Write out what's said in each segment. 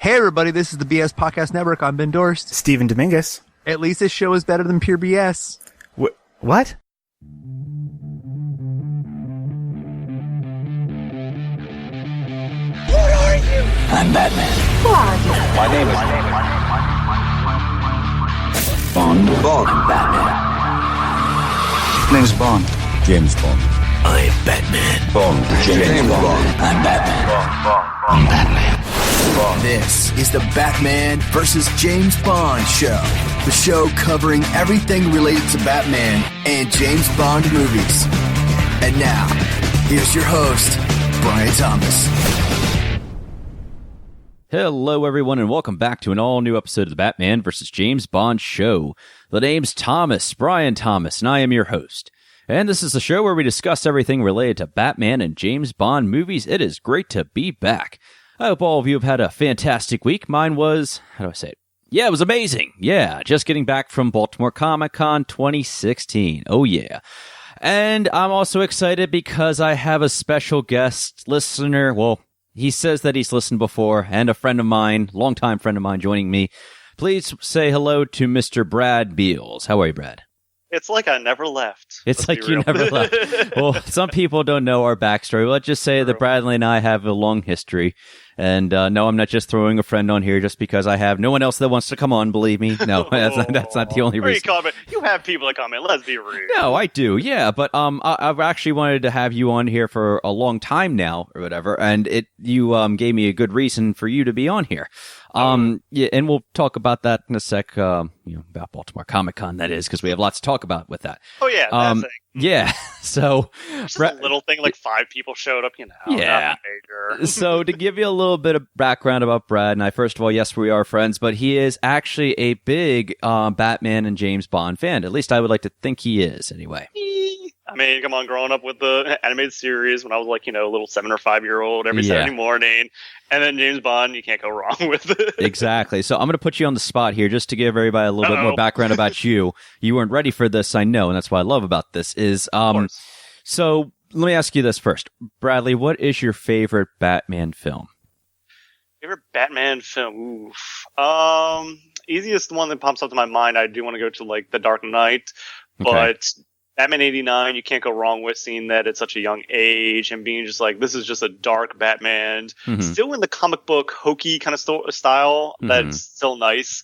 Hey everybody, this is the BS Podcast Network. I'm Ben Dorst. Steven Dominguez. At least this show is better than pure BS. What? What are you? I'm Batman. Who are you? My name is Bond. I'm Batman. Name's Bond. James Bond. I'm Batman. Bond. James Bond. I'm Batman. I'm Batman. This is the Batman vs. James Bond show. The show covering everything related to Batman and James Bond movies. And now, here's your host, Brian Thomas. Hello, everyone, and welcome back to an all-new episode of the Batman vs. James Bond show. The name's Thomas, Brian Thomas, and I am your host. And this is the show where we discuss everything related to Batman and James Bond movies. It is great to be back. I hope all of you have had a fantastic week. Mine was, how do I say it? Yeah, it was amazing. Yeah, just getting back from Baltimore Comic Con 2016. Oh, yeah. And I'm also excited because I have a special guest listener. Well, he says that he's listened before, and a friend of mine, longtime friend of mine, joining me. Please say hello to Mr. Brad Behles. How are you, Brad? It's like I never left. It's like you never left. Well, some people don't know our backstory. Let's just say that Bradley and I have a long history. And no, I'm not just throwing a friend on here just because I have no one else that wants to come on, believe me. No, that's not the only reason. You have people that comment, let's be real. No, I do, yeah. But I've actually wanted to have you on here for a long time now, or whatever, and you gave me a good reason for you to be on here. Yeah, and we'll talk about that in a sec, about Baltimore Comic Con, that is, because we have lots to talk about with that. Oh, yeah, that thing. Yeah, so... Just a little thing, like 5 people showed up, Yeah. Major. So, to give you a little bit of background about Brad and I, first of all, yes, we are friends, but he is actually a big Batman and James Bond fan. At least I would like to think he is, anyway. I mean, come on, growing up with the animated series when I was like, a little 7 or 5-year-old every Saturday morning, and then James Bond, you can't go wrong with it. Exactly. So I'm going to put you on the spot here just to give everybody a little bit more background about you. You weren't ready for this, I know, and that's what I love about this is, so let me ask you this first. Bradley, what is your favorite Batman film? Favorite Batman film? Oof. Easiest one that pops up to my mind, I do want to go to like The Dark Knight, but Batman 89, you can't go wrong with seeing that at such a young age and being just like, this is just a dark Batman. Still in the comic book hokey kind of style. That's still nice.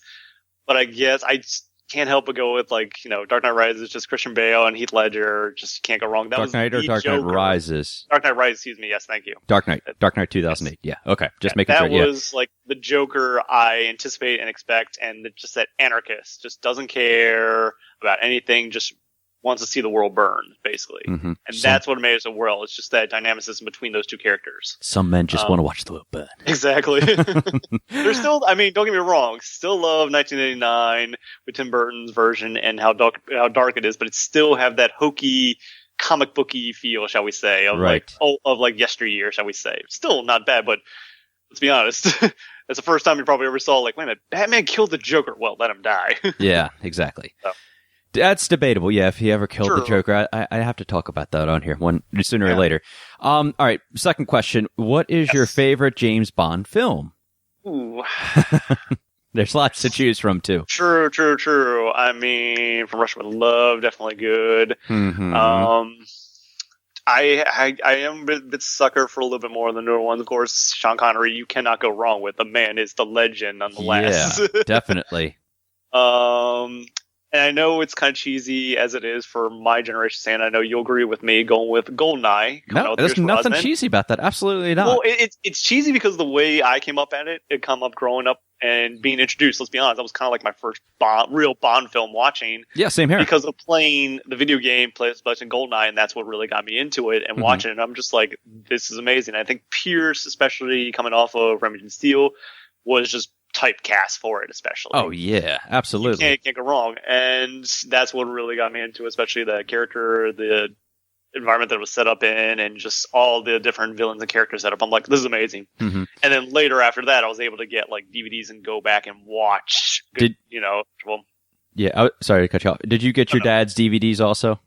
But I guess I just can't help but go with like, Dark Knight Rises, just Christian Bale and Heath Ledger. Just can't go wrong. That Dark Knight or Dark Knight Rises? Dark Knight Rises, excuse me. Yes, thank you. Dark Knight 2008. Yeah, okay. Just making sure. That was like the Joker I anticipate and expect, and just that anarchist just doesn't care about anything, just wants to see the world burn, basically. And that's what made it a world. It's just that dynamicism between those two characters. Some men just want to watch the world burn. Exactly. There's still, don't get me wrong, still love 1989 with Tim Burton's version and how dark it is, but it still have that hokey, comic booky feel, shall we say, of like yesteryear, shall we say. Still not bad, but let's be honest. That's the first time you probably ever saw, like, wait a minute, Batman killed the Joker. Well, let him die. Yeah, exactly. So. That's debatable, yeah, if he ever killed the Joker. I have to talk about that on here sooner or later. All right, second question. What is your favorite James Bond film? Ooh. There's lots to choose from, too. True. I mean, From Russia with Love, definitely good. I am a bit sucker for a little bit more than the newer ones. Of course, Sean Connery, you cannot go wrong with. The man is the legend, nonetheless. Yeah, definitely. And I know it's kind of cheesy as it is for my generation, saying I know you'll agree with me going with GoldenEye. No, there's nothing cheesy about that. Absolutely not. Well, it's cheesy because the way I came up at it growing up and being introduced. Let's be honest, that was kind of like my first real Bond film watching. Yeah, same here. Because of playing the video game, PlayStation GoldenEye, and that's what really got me into it and watching it. I'm just like, this is amazing. I think Pierce, especially coming off of Remington Steele, was just typecast for it, especially. Oh yeah, absolutely. You can't go wrong, and that's what really got me into, especially the character, the environment that it was set up in, and just all the different villains and characters set up. I'm like, this is amazing. And then later after that, I was able to get like DVDs and go back and watch. Sorry to cut you off. Did you get your dad's DVDs also?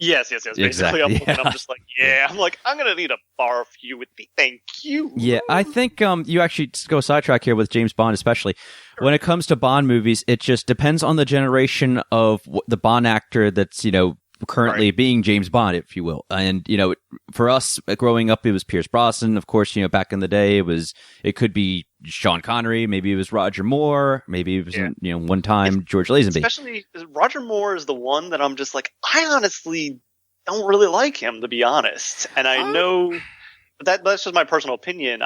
Basically, Exactly, I'm just like, I'm like, I'm gonna need to borrow a few with the thank you. Yeah, I think you actually go sidetrack here with James Bond, especially when it comes to Bond movies. It just depends on the generation of the Bond actor that's currently being James Bond, if you will. And for us growing up, it was Pierce Brosnan. Of course, back in the day, it could be Sean Connery. Maybe it was Roger Moore. Maybe it was one time George Lazenby. Especially Roger Moore is the one that I'm just like, I honestly don't really like him, to be honest. And I know that's just my personal opinion.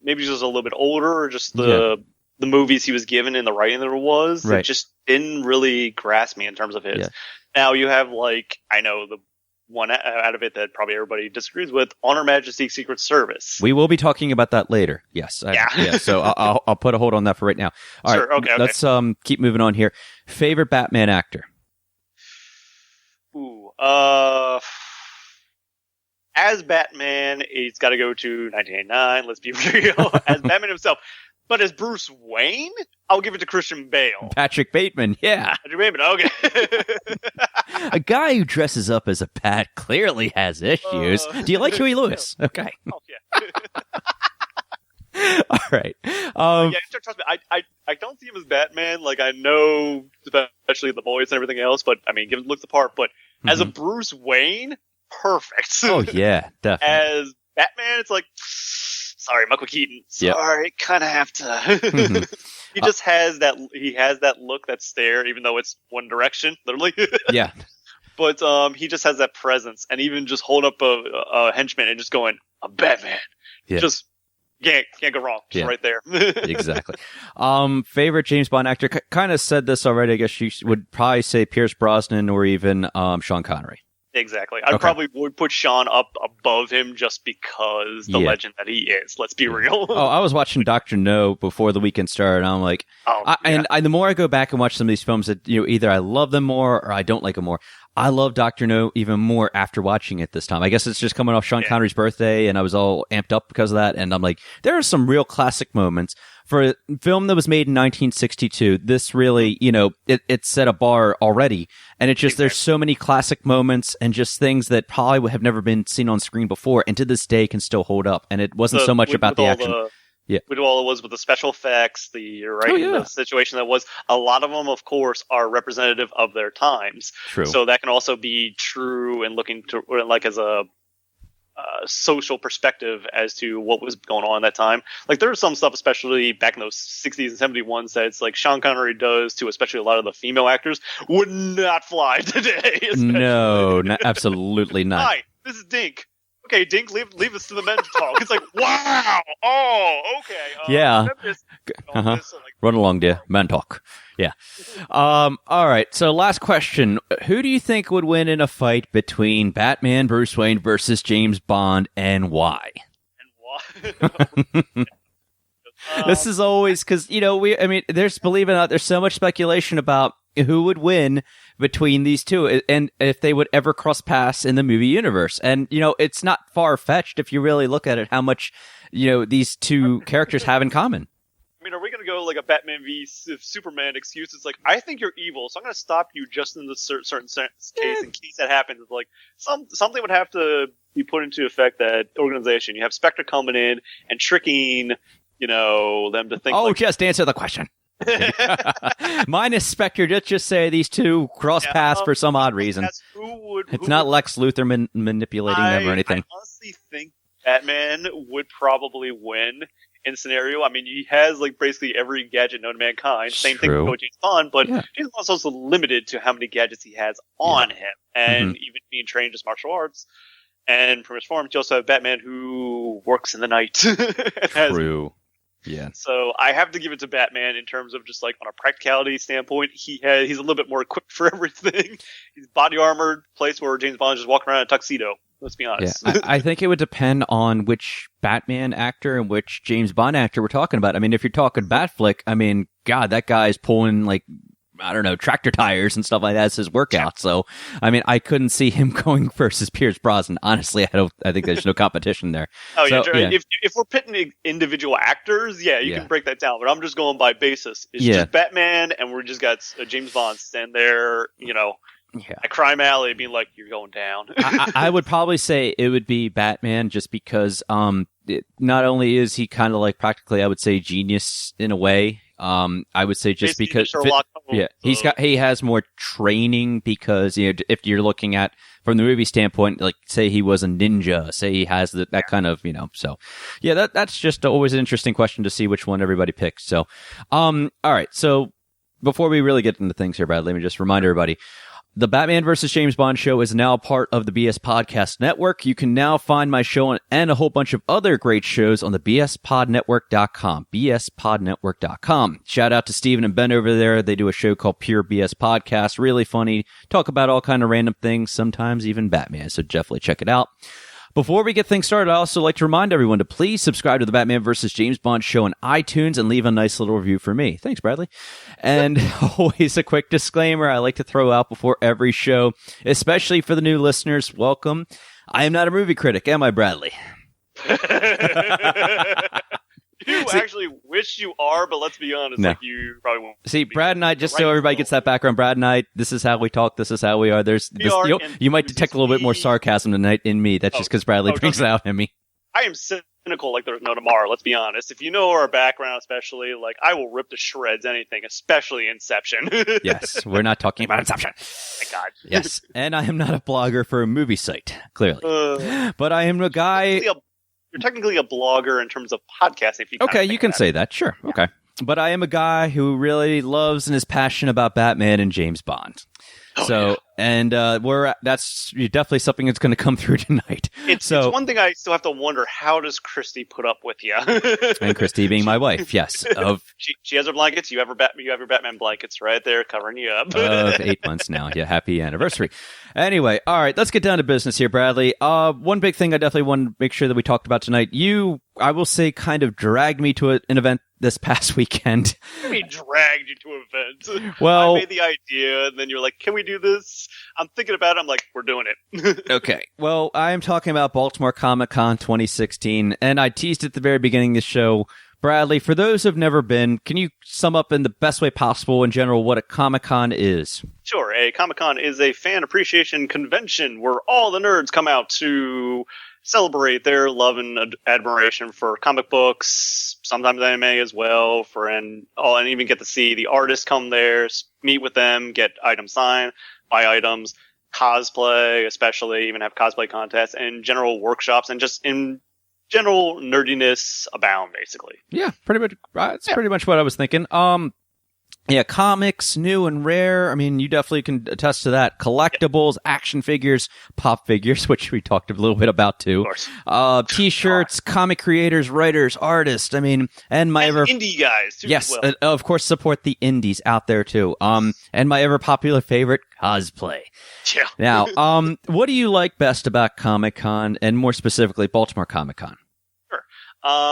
Maybe he's just a little bit older, or just the movies he was given and the writing there was, it just didn't really grasp me in terms of his. Yeah. Now you have I know the one out of it that probably everybody disagrees with, On Her Majesty's Secret Service. We will be talking about that later. Yes. So I'll put a hold on that for right now. All right. Okay. Let's keep moving on here. Favorite Batman actor? Ooh. As Batman, he's got to go to 1989. Let's be real. As Batman himself. But as Bruce Wayne, I'll give it to Christian Bale. Patrick Bateman, yeah. Patrick Bateman, okay. A guy who dresses up as a Bat clearly has issues. Do you like Huey Lewis? Okay. Oh, yeah. All right. Trust me, I don't see him as Batman. I know, especially the voice and everything else, but, give him looks the part. But as a Bruce Wayne, perfect. Oh, yeah, definitely. As Batman, it's like... Sorry, Michael Keaton. Sorry, kind of have to. He just has that. He has that look, that stare, even though it's one direction, literally. Yeah. But he just has that presence, and even just hold up a henchman and just going, "I'm Batman." Yeah. Just can't go wrong. Just right there. Exactly. Favorite James Bond actor? Kind of said this already. I guess you would probably say Pierce Brosnan or even Sean Connery. Exactly. I probably would put Sean up above him just because the legend that he is. Let's be real. I was watching Dr. No before the weekend started, and I'm like, and the more I go back and watch some of these films, that either I love them more or I don't like them more. I love Dr. No even more after watching it this time. I guess it's just coming off Sean Connery's birthday, and I was all amped up because of that. And I'm like, there are some real classic moments. For a film that was made in 1962, this really, it set a bar already. And it's just, there's so many classic moments and just things that probably would have never been seen on screen before, and to this day can still hold up. And it wasn't so much about the action. With all it was with the special effects, the situation that was, a lot of them, of course, are representative of their times. True. So that can also be true in looking to, as a social perspective as to what was going on at that time. There was some stuff, especially back in those 60s and 71s, that it's Sean Connery does to, especially a lot of the female actors, would not fly today. No, absolutely not. Hi, this is Dink. Okay, Dink, leave us to the men to talk. It's wow. Oh, okay. Yeah. Run along, dear. Men talk. Yeah. All right. So last question. Who do you think would win in a fight between Batman, Bruce Wayne versus James Bond, and why? This is always because, there's, believe it or not, there's so much speculation about who would win between these two and if they would ever cross paths in the movie universe. And, it's not far-fetched if you really look at it, how much, these two characters have in common. Are we going to go a Batman v Superman excuse? It's I think you're evil, so I'm going to stop you just in the certain case. In case that happens, something would have to be put into effect, that organization. You have Spectre coming in and tricking, them to think. Just answer the question. Mine is Spectre. Just say these two cross paths for some odd reason. It's not Lex Luthor manipulating them or anything. I honestly think Batman would probably win in the scenario. He has basically every gadget known to mankind. Same thing with James Bond, but James Bond's also limited to how many gadgets he has on him, and even being trained as martial arts. And from his form, you also have Batman who works in the night. True. Yeah. So I have to give it to Batman in terms of just on a practicality standpoint. He's a little bit more equipped for everything. He's body armored, place where James Bond just walking around in a tuxedo. Let's be honest. Yeah, I think it would depend on which Batman actor and which James Bond actor we're talking about. If you're talking Batflick, God, that guy's pulling tractor tires and stuff like that as his workout. So, I couldn't see him going versus Pierce Brosnan. Honestly, I think there's no competition there. Oh, so, yeah. If we're pitting individual actors, you can break that down. But I'm just going by basis. It's just Batman, and we just got James Bond stand there, at Crime Alley being like, "You're going down." I would probably say it would be Batman, just because not only is he kind of like practically, I would say, genius in a way. I would say just Basically, because Sherlock Holmes, he has more training, because if you're looking at from the movie standpoint, like say he was a ninja, say he has that kind of, so yeah, that's just always an interesting question to see which one everybody picks. So all right, so before we really get into things here, Brad, let me just remind everybody, the Batman vs. James Bond show is now part of the BS Podcast Network. You can now find my show and a whole bunch of other great shows on the bspodnetwork.com, bspodnetwork.com. Shout out to Steven and Ben over there. They do a show called Pure BS Podcast. Really funny. Talk about all kind of random things, sometimes even Batman. So definitely check it out. Before we get things started, I also like to remind everyone to please subscribe to the Batman vs. James Bond show on iTunes and leave a nice little review for me. Thanks, Bradley. And always a quick disclaimer I like to throw out before every show, especially for the new listeners. Welcome. I am not a movie critic, am I, Bradley? You actually wish you are, but let's be honest, No. like you probably won't. See, Brad and I, just so everybody gets that background, Brad and I, this is how we talk, this is how we are. You might detect a little bit more sarcasm tonight in me. That's just because Bradley brings it out in me. I am cynical like there's no tomorrow, let's be honest. If you know our background, especially, like, I will rip to shreds anything, especially Inception. Yes, we're not talking about Inception. Thank God. Yes, and I am not a blogger for a movie site, clearly. But I am a guy... You're technically a blogger in terms of podcasting. If you okay, you can say that. Sure. Yeah. Okay. But I am a guy who really loves and is passionate about Batman and James Bond. And that's definitely something that's going to come through tonight. It's one thing I still have to wonder, how does Christy put up with you? And Christy being my wife, yes. She has her blankets. You have your Batman blankets right there covering you up. 8 months now. Yeah, happy anniversary. Anyway, all right, let's get down to business here, Bradley. One big thing I definitely want to make sure that we talked about tonight. You, I will say, kind of dragged me to an event this past weekend. We dragged you to an event. Well, I made the idea, and then you're like, "Can we do this?" I'm thinking about it. I'm like, "We're doing it." Okay. Well, I am talking about Baltimore Comic Con 2016, and I teased at the very beginning of the show. Bradley, for those who've never been, can you sum up in the best way possible in general what a Comic Con is? Sure. A Comic Con is a fan appreciation convention where all the nerds come out to celebrate their love and admiration for comic books, sometimes anime as well, and even get to see the artists come there, meet with them, get items signed, buy items, cosplay, especially, even have cosplay contests, and general workshops, and just in general nerdiness abound, basically. Yeah, pretty much. That's pretty much what I was thinking. Yeah, comics, new and rare. I mean, you definitely can attest to that. Collectibles, action figures, pop figures, which we talked a little bit about too. Of course. T-shirts, comic creators, writers, artists. I mean, and indie guys too. Yes, as well. Of course, support the indies out there too. And my ever popular favorite, cosplay. Yeah. Now, what do you like best about Comic-Con, and more specifically, Baltimore Comic Con? Sure.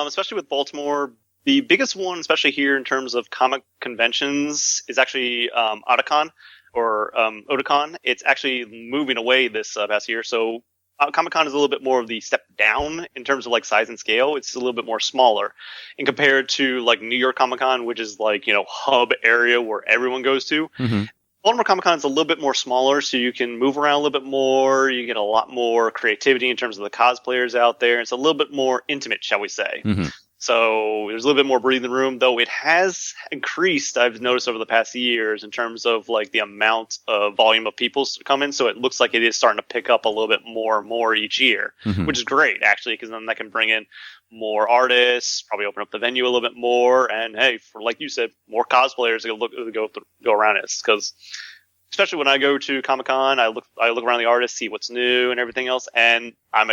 Especially with Baltimore. The biggest one, especially here in terms of comic conventions, is actually Otakon or Otakon. It's actually moving away this past year. So Comic-Con is a little bit more of the step down in terms of like size and scale. It's a little bit more smaller. And compared to like New York Comic-Con, which is like, hub area where everyone goes to. Mm-hmm. Baltimore Comic Con is a little bit more smaller, so you can move around a little bit more. You get a lot more creativity in terms of the cosplayers out there. It's a little bit more intimate, shall we say. Mm-hmm. So there's a little bit more breathing room, though it has increased, I've noticed over the past years, in terms of like the amount of volume of people come in. So it looks like it is starting to pick up a little bit more and more each year, mm-hmm. which is great, actually, because then that can bring in more artists, probably open up the venue a little bit more. And hey, for like you said, more cosplayers to go around it. Because especially when I go to Comic-Con, I look around the artists, see what's new and everything else. And I'm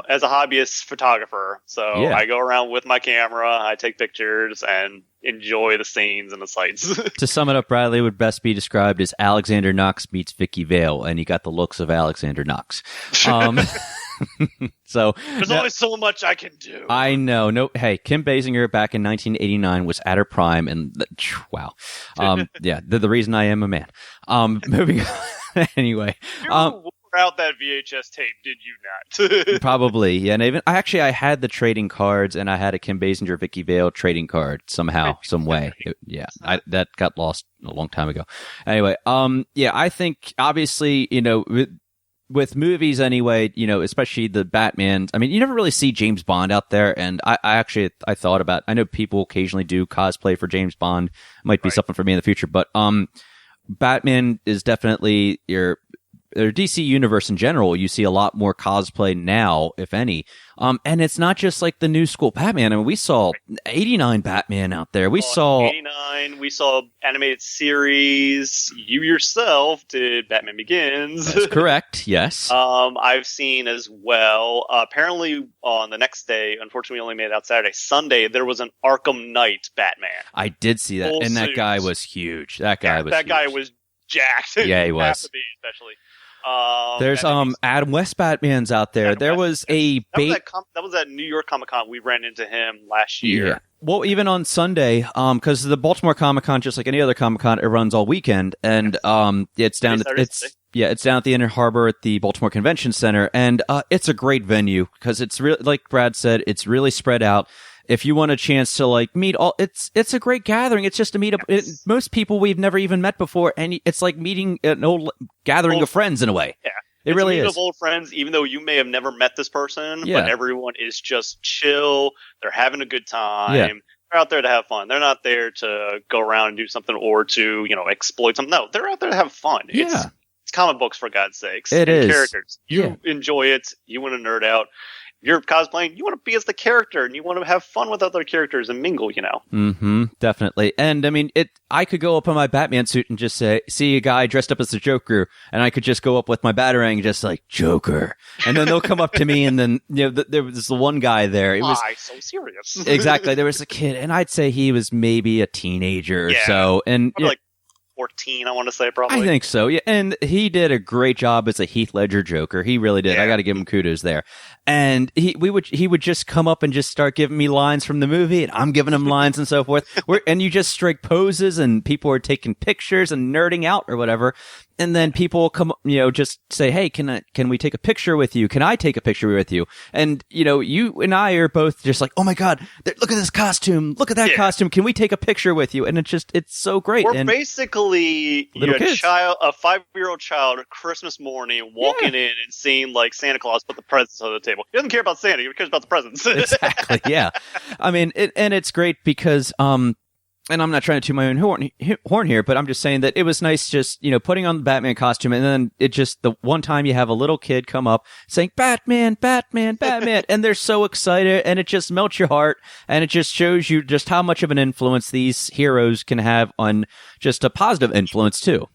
as a hobbyist photographer, so yeah. I go around with my camera, I take pictures, and enjoy the scenes and the sights. To sum it up, Bradley would best be described as Alexander Knox meets Vicky Vale, and you got the looks of Alexander Knox. So there's only so much I can do. I know. No, hey, Kim Basinger back in 1989 was at her prime, and wow. Yeah, the reason I am a man. Moving on. Anyway, what tore out that VHS tape, did you not? Probably, yeah. And even I had the trading cards, and I had a Kim Basinger, Vicky Vale trading card somehow, some way. That got lost a long time ago. Anyway, I think obviously, with movies anyway, especially the Batman, I mean, you never really see James Bond out there. And I thought about, I know people occasionally do cosplay for James Bond. Might be something for me in the future, but, Batman is definitely your DC universe in general. You see a lot more cosplay now, if any. And it's not just like the new school Batman. I mean, we saw 89 Batman out there. We saw 89. We saw animated series. You yourself did Batman Begins. That's correct. Yes. I've seen as well. Apparently, on the next day, unfortunately, we only made it out Sunday, there was an Arkham Knight Batman. I did see that, and that guy was huge. That guy was jacked. Yeah, he was. Especially. There's Adam West Batman's out there. Adam there West, was that was at New York Comic Con. We ran into him last year. Yeah. Well, even on Sunday, because the Baltimore Comic Con, just like any other Comic Con, it runs all weekend, and it's down at the Inner Harbor at the Baltimore Convention Center, and it's a great venue because it's really, like Brad said, it's really spread out. If you want a chance to like meet it's a great gathering. It's just to meet up most people we've never even met before, and it's like meeting an old gathering of friends in a way. Yeah, it really is. Of old friends, even though you may have never met this person, but everyone is just chill. They're having a good time. Yeah. They're out there to have fun. They're not there to go around and do something or to exploit something. No, they're out there to have fun. Yeah. It's comic books, for God's sakes. It is. Characters. You enjoy it. You want to nerd out. You're cosplaying, you want to be as the character, and you want to have fun with other characters and mingle, Mm-hmm, definitely. And, I mean, I could go up in my Batman suit and just see a guy dressed up as the Joker, and I could just go up with my Batarang and just like, Joker. And then they'll come up to me, and then, there was the one guy there. It was so serious. Exactly. There was a kid, and I'd say he was maybe a teenager or so. And like 14, I want to say, probably. I think so, yeah. And he did a great job as a Heath Ledger Joker. He really did. I got to give him kudos there. And he would just come up and just start giving me lines from the movie, and I'm giving him lines and so forth. And you just strike poses, and people are taking pictures and nerding out or whatever. And then people will come, just say, hey, can we take a picture with you? Can I take a picture with you? And, you and I are both just like, oh my God, look at this costume. Look at that costume. Can we take a picture with you? And it's so great. We're basically a 5-year-old child, Christmas morning, walking in and seeing like Santa Claus put the presents on the table. He doesn't care about Santa. He cares about the presents. Exactly. Yeah. I mean, and it's great because, and I'm not trying to toot my own horn here, but I'm just saying that it was nice just, putting on the Batman costume, and then it just, the one time you have a little kid come up saying, Batman, Batman, Batman, and they're so excited, and it just melts your heart, and it just shows you just how much of an influence these heroes can have on just a positive influence, too.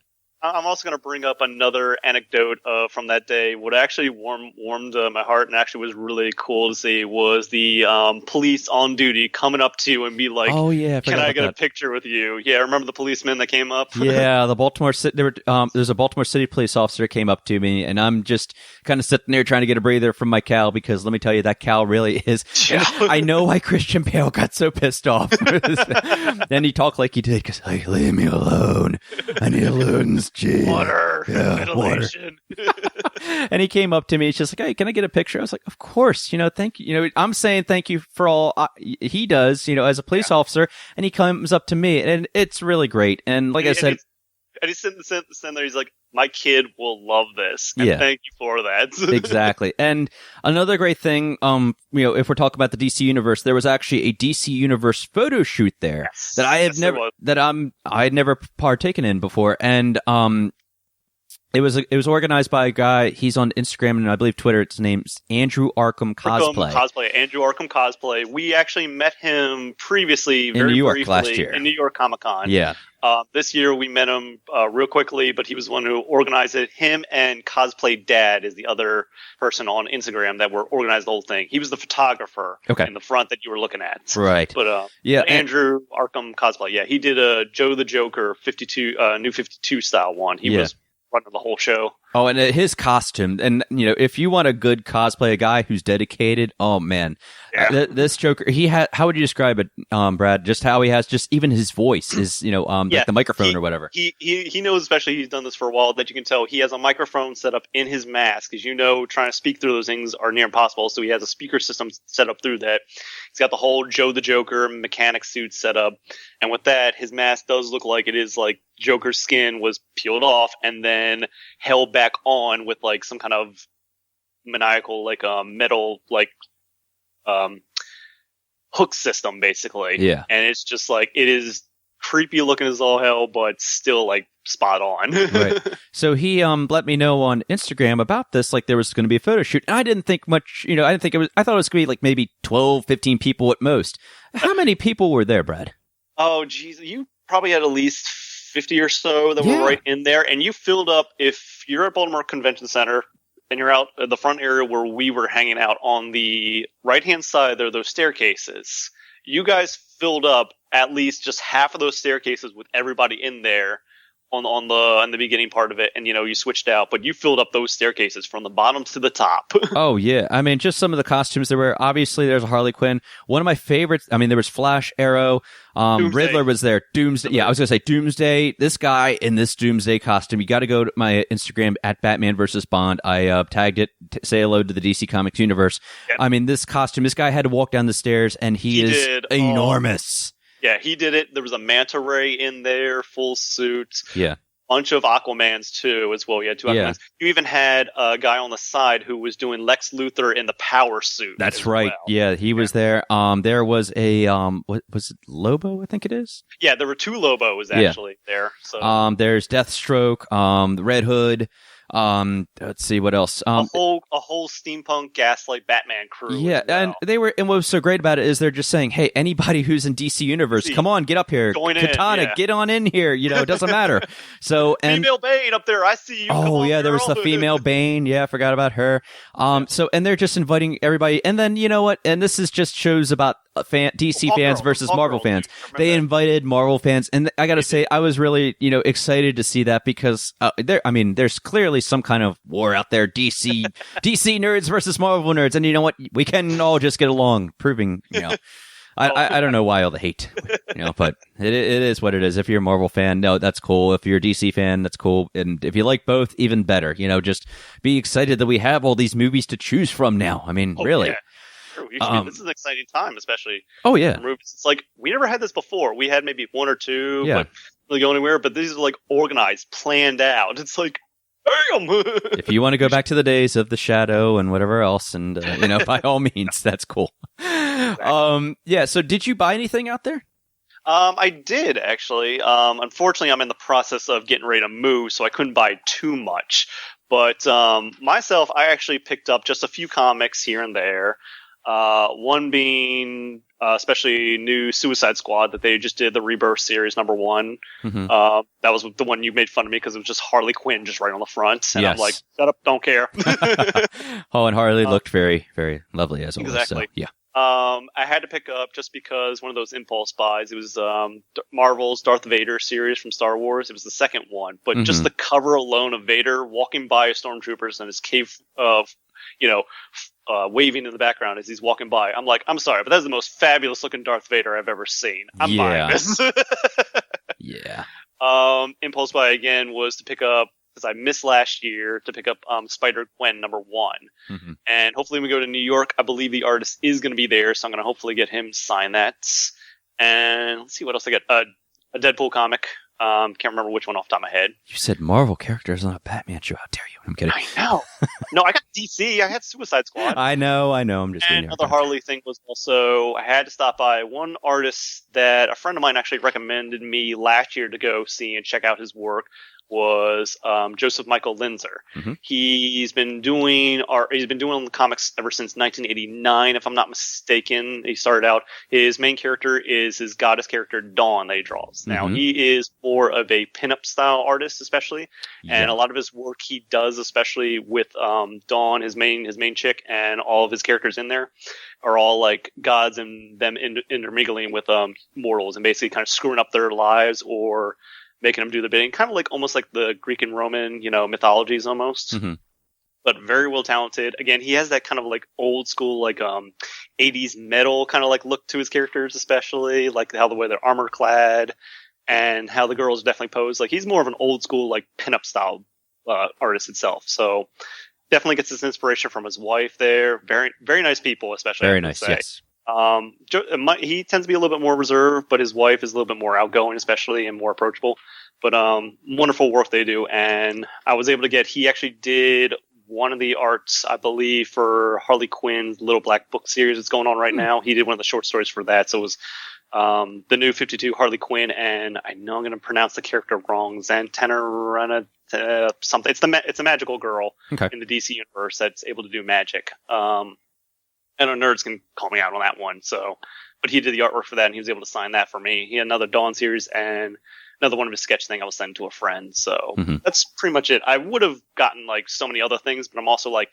I'm also going to bring up another anecdote from that day. What actually warmed my heart and actually was really cool to see was the police on duty coming up to you and be like, "Oh yeah, can I get a picture with you?" Yeah, remember the policeman that came up? Yeah, the Baltimore City. There's a Baltimore City police officer came up to me, and I'm just kind of sitting there trying to get a breather from my cowl because let me tell you, that cowl really is. I know why Christian Bale got so pissed off. Then he talked like he did because, like, leave me alone. I need a loons. Water. Yeah, water. And he came up to me. He's just like, hey, can I get a picture? I was like, of course. Thank you. I'm saying thank you for all he does, as a police officer. And he comes up to me, and it's really great. And like I said, and he's sitting there. He's like, my kid will love this. And thank you for that. Exactly. And another great thing, if we're talking about the DC Universe, there was actually a DC Universe photo shoot there that I had never partaken in before. And, it was organized by a guy. He's on Instagram and I believe Twitter. His name's Andrew Arkham Cosplay. Andrew Arkham Cosplay. We actually met him previously, in New York last year, in New York Comic Con. Yeah. This year we met him real quickly, but he was the one who organized it. Him and Cosplay Dad is the other person on Instagram that were organized the whole thing. He was the photographer in the front that you were looking at. Right. But Andrew Arkham Cosplay. Yeah, he did a Joe the Joker 52 new 52 style one. He was running the whole show. Oh, and his costume, and if you want a good cosplay, a guy who's dedicated, oh man, this Joker, he had. How would you describe it, Brad? Just how he has, just even his voice is, like the microphone or whatever. He knows, especially he's done this for a while, that you can tell he has a microphone set up in his mask, as trying to speak through those things are near impossible. So he has a speaker system set up through that. He's got the whole Joe the Joker mechanic suit set up, and with that, his mask does look like it is like Joker's skin was peeled off and then held back on with like some kind of maniacal metal hook system, basically. Yeah. And it's just like, it is creepy looking as all hell, but still like spot on. Right. So he let me know on Instagram about this, like there was going to be a photo shoot, and I didn't think much, I didn't think I thought it was going to be like maybe 12, 15 people at most. How many people were there, Brad? Oh geez, you probably had at least 50 or so that were right in there, and you filled up. If you're at Baltimore Convention Center and you're out at the front area where we were hanging out, on the right-hand side, there are those staircases. You guys filled up at least just half of those staircases with everybody in there on the beginning part of it, and you switched out, but you filled up those staircases from the bottom to the top. Oh yeah, I mean, just some of the costumes there were. Obviously, there's a Harley Quinn. One of my favorites. I mean, there was Flash, Arrow, Riddler was there. Doomsday. Yeah, I was gonna say Doomsday. This guy in this Doomsday costume. You got to go to my Instagram at Batman vs. Bond. I tagged it. Say hello to the DC Comics universe. Yep. I mean, this costume. This guy had to walk down the stairs, and he is enormous. Yeah, he did it. There was a manta ray in there, full suit. Yeah. Bunch of Aquamans, too, as well. You had 2 Aquamans. Yeah. You even had a guy on the side who was doing Lex Luthor in the power suit. That's right. Well. Yeah, he was there. There was a, what was it, Lobo, I think it is? Yeah, there were 2 Lobos, actually, there. So. There's Deathstroke, the Red Hood. Let's see what else. A whole steampunk gaslight Batman crew. Yeah, and what was so great about it is they're just saying, hey, anybody who's in DC Universe, come on, get up here. Katana, get on in here. It doesn't matter. So female Bane up there, I see you. Oh yeah, there was the female Bane. Yeah, I forgot about her. So and they're just inviting everybody, and then you know what? And this is just shows about DC fans versus Marvel fans. They invited Marvel fans, and I got to say, I was really excited to see that because there's clearly some kind of war out there, DC nerds versus Marvel nerds, and you know what? We can all just get along, proving I don't know why all the hate, but it is what it is. If you're a Marvel fan, no, that's cool. If you're a DC fan, that's cool. And if you like both, even better. Just be excited that we have all these movies to choose from now. I mean, really. Yeah. This is an exciting time, especially. Oh yeah, for movies. It's like we never had this before. We had maybe 1 or 2, but really go anywhere. But these are like organized, planned out. It's like, damn. If you want to go back to the days of The Shadow and whatever else, and by all means, that's cool. Exactly. So did you buy anything out there? I did actually. Unfortunately, I'm in the process of getting ready to move, so I couldn't buy too much. But myself, I actually picked up just a few comics here and there. One being especially new Suicide Squad that they just did, the Rebirth series #1. Mm-hmm. That was the one you made fun of me because it was just Harley Quinn just right on the front. And I'm like, shut up, don't care. And Harley looked very, very lovely as always. Exactly. So, yeah. I had to pick up just because one of those impulse buys. It was Marvel's Darth Vader series from Star Wars. It was the second one, but just the cover alone of Vader walking by stormtroopers and his cave of, waving in the background as he's walking by. I'm like, I'm sorry, but that's the most fabulous looking Darth Vader I've ever seen. I'm buying this. Yeah. Impulse buy again was to pick up, because I missed last year, to pick up Spider-Gwen #1. Mm-hmm. And hopefully when we go to New York, I believe the artist is going to be there, so I'm going to hopefully get him sign that. And let's see what else I got. A Deadpool comic. Can't remember which one off the top of my head. You said Marvel characters on a Batman show. How dare you? I'm kidding. I know. No, I got DC. I had Suicide Squad. I know. I'm just and another Harley thing was also, I had to stop by one artist that a friend of mine actually recommended me last year to go see and check out his work. Was Joseph Michael Linzer. Mm-hmm. He's been doing the comics ever since 1989, if I'm not mistaken. He started out, his main character is his goddess character Dawn that he draws. Now he is more of a pinup style artist, especially, and a lot of his work he does, especially with Dawn, his main chick, and all of his characters in there are all like gods and them intermingling with mortals and basically kind of screwing up their lives or making him do the bidding, kind of like almost like the Greek and Roman, mythologies almost. Mm-hmm. But very well talented. Again, he has that kind of like old school, like 80s metal kind of like look to his characters, especially like how the way they're armor clad and how the girls definitely pose. Like he's more of an old school like pinup style artist itself. So definitely gets his inspiration from his wife there. Very, very nice people, especially. Very nice, yes. He tends to be a little bit more reserved, but his wife is a little bit more outgoing, especially, and more approachable. But wonderful work they do. And I was able to he actually did one of the arts, I believe, for Harley Quinn's Little Black Book series that's going on right now. He did one of the short stories for that. So it was the new 52 Harley Quinn, and I know I'm going to pronounce the character wrong. Xantenna something. It's a magical girl in the DC universe that's able to do magic. I know nerds can call me out on that one. So, but he did the artwork for that, and he was able to sign that for me. He had another Dawn series and another one of his sketch thing I was sending to a friend. So that's pretty much it. I would have gotten like so many other things, but I'm also like,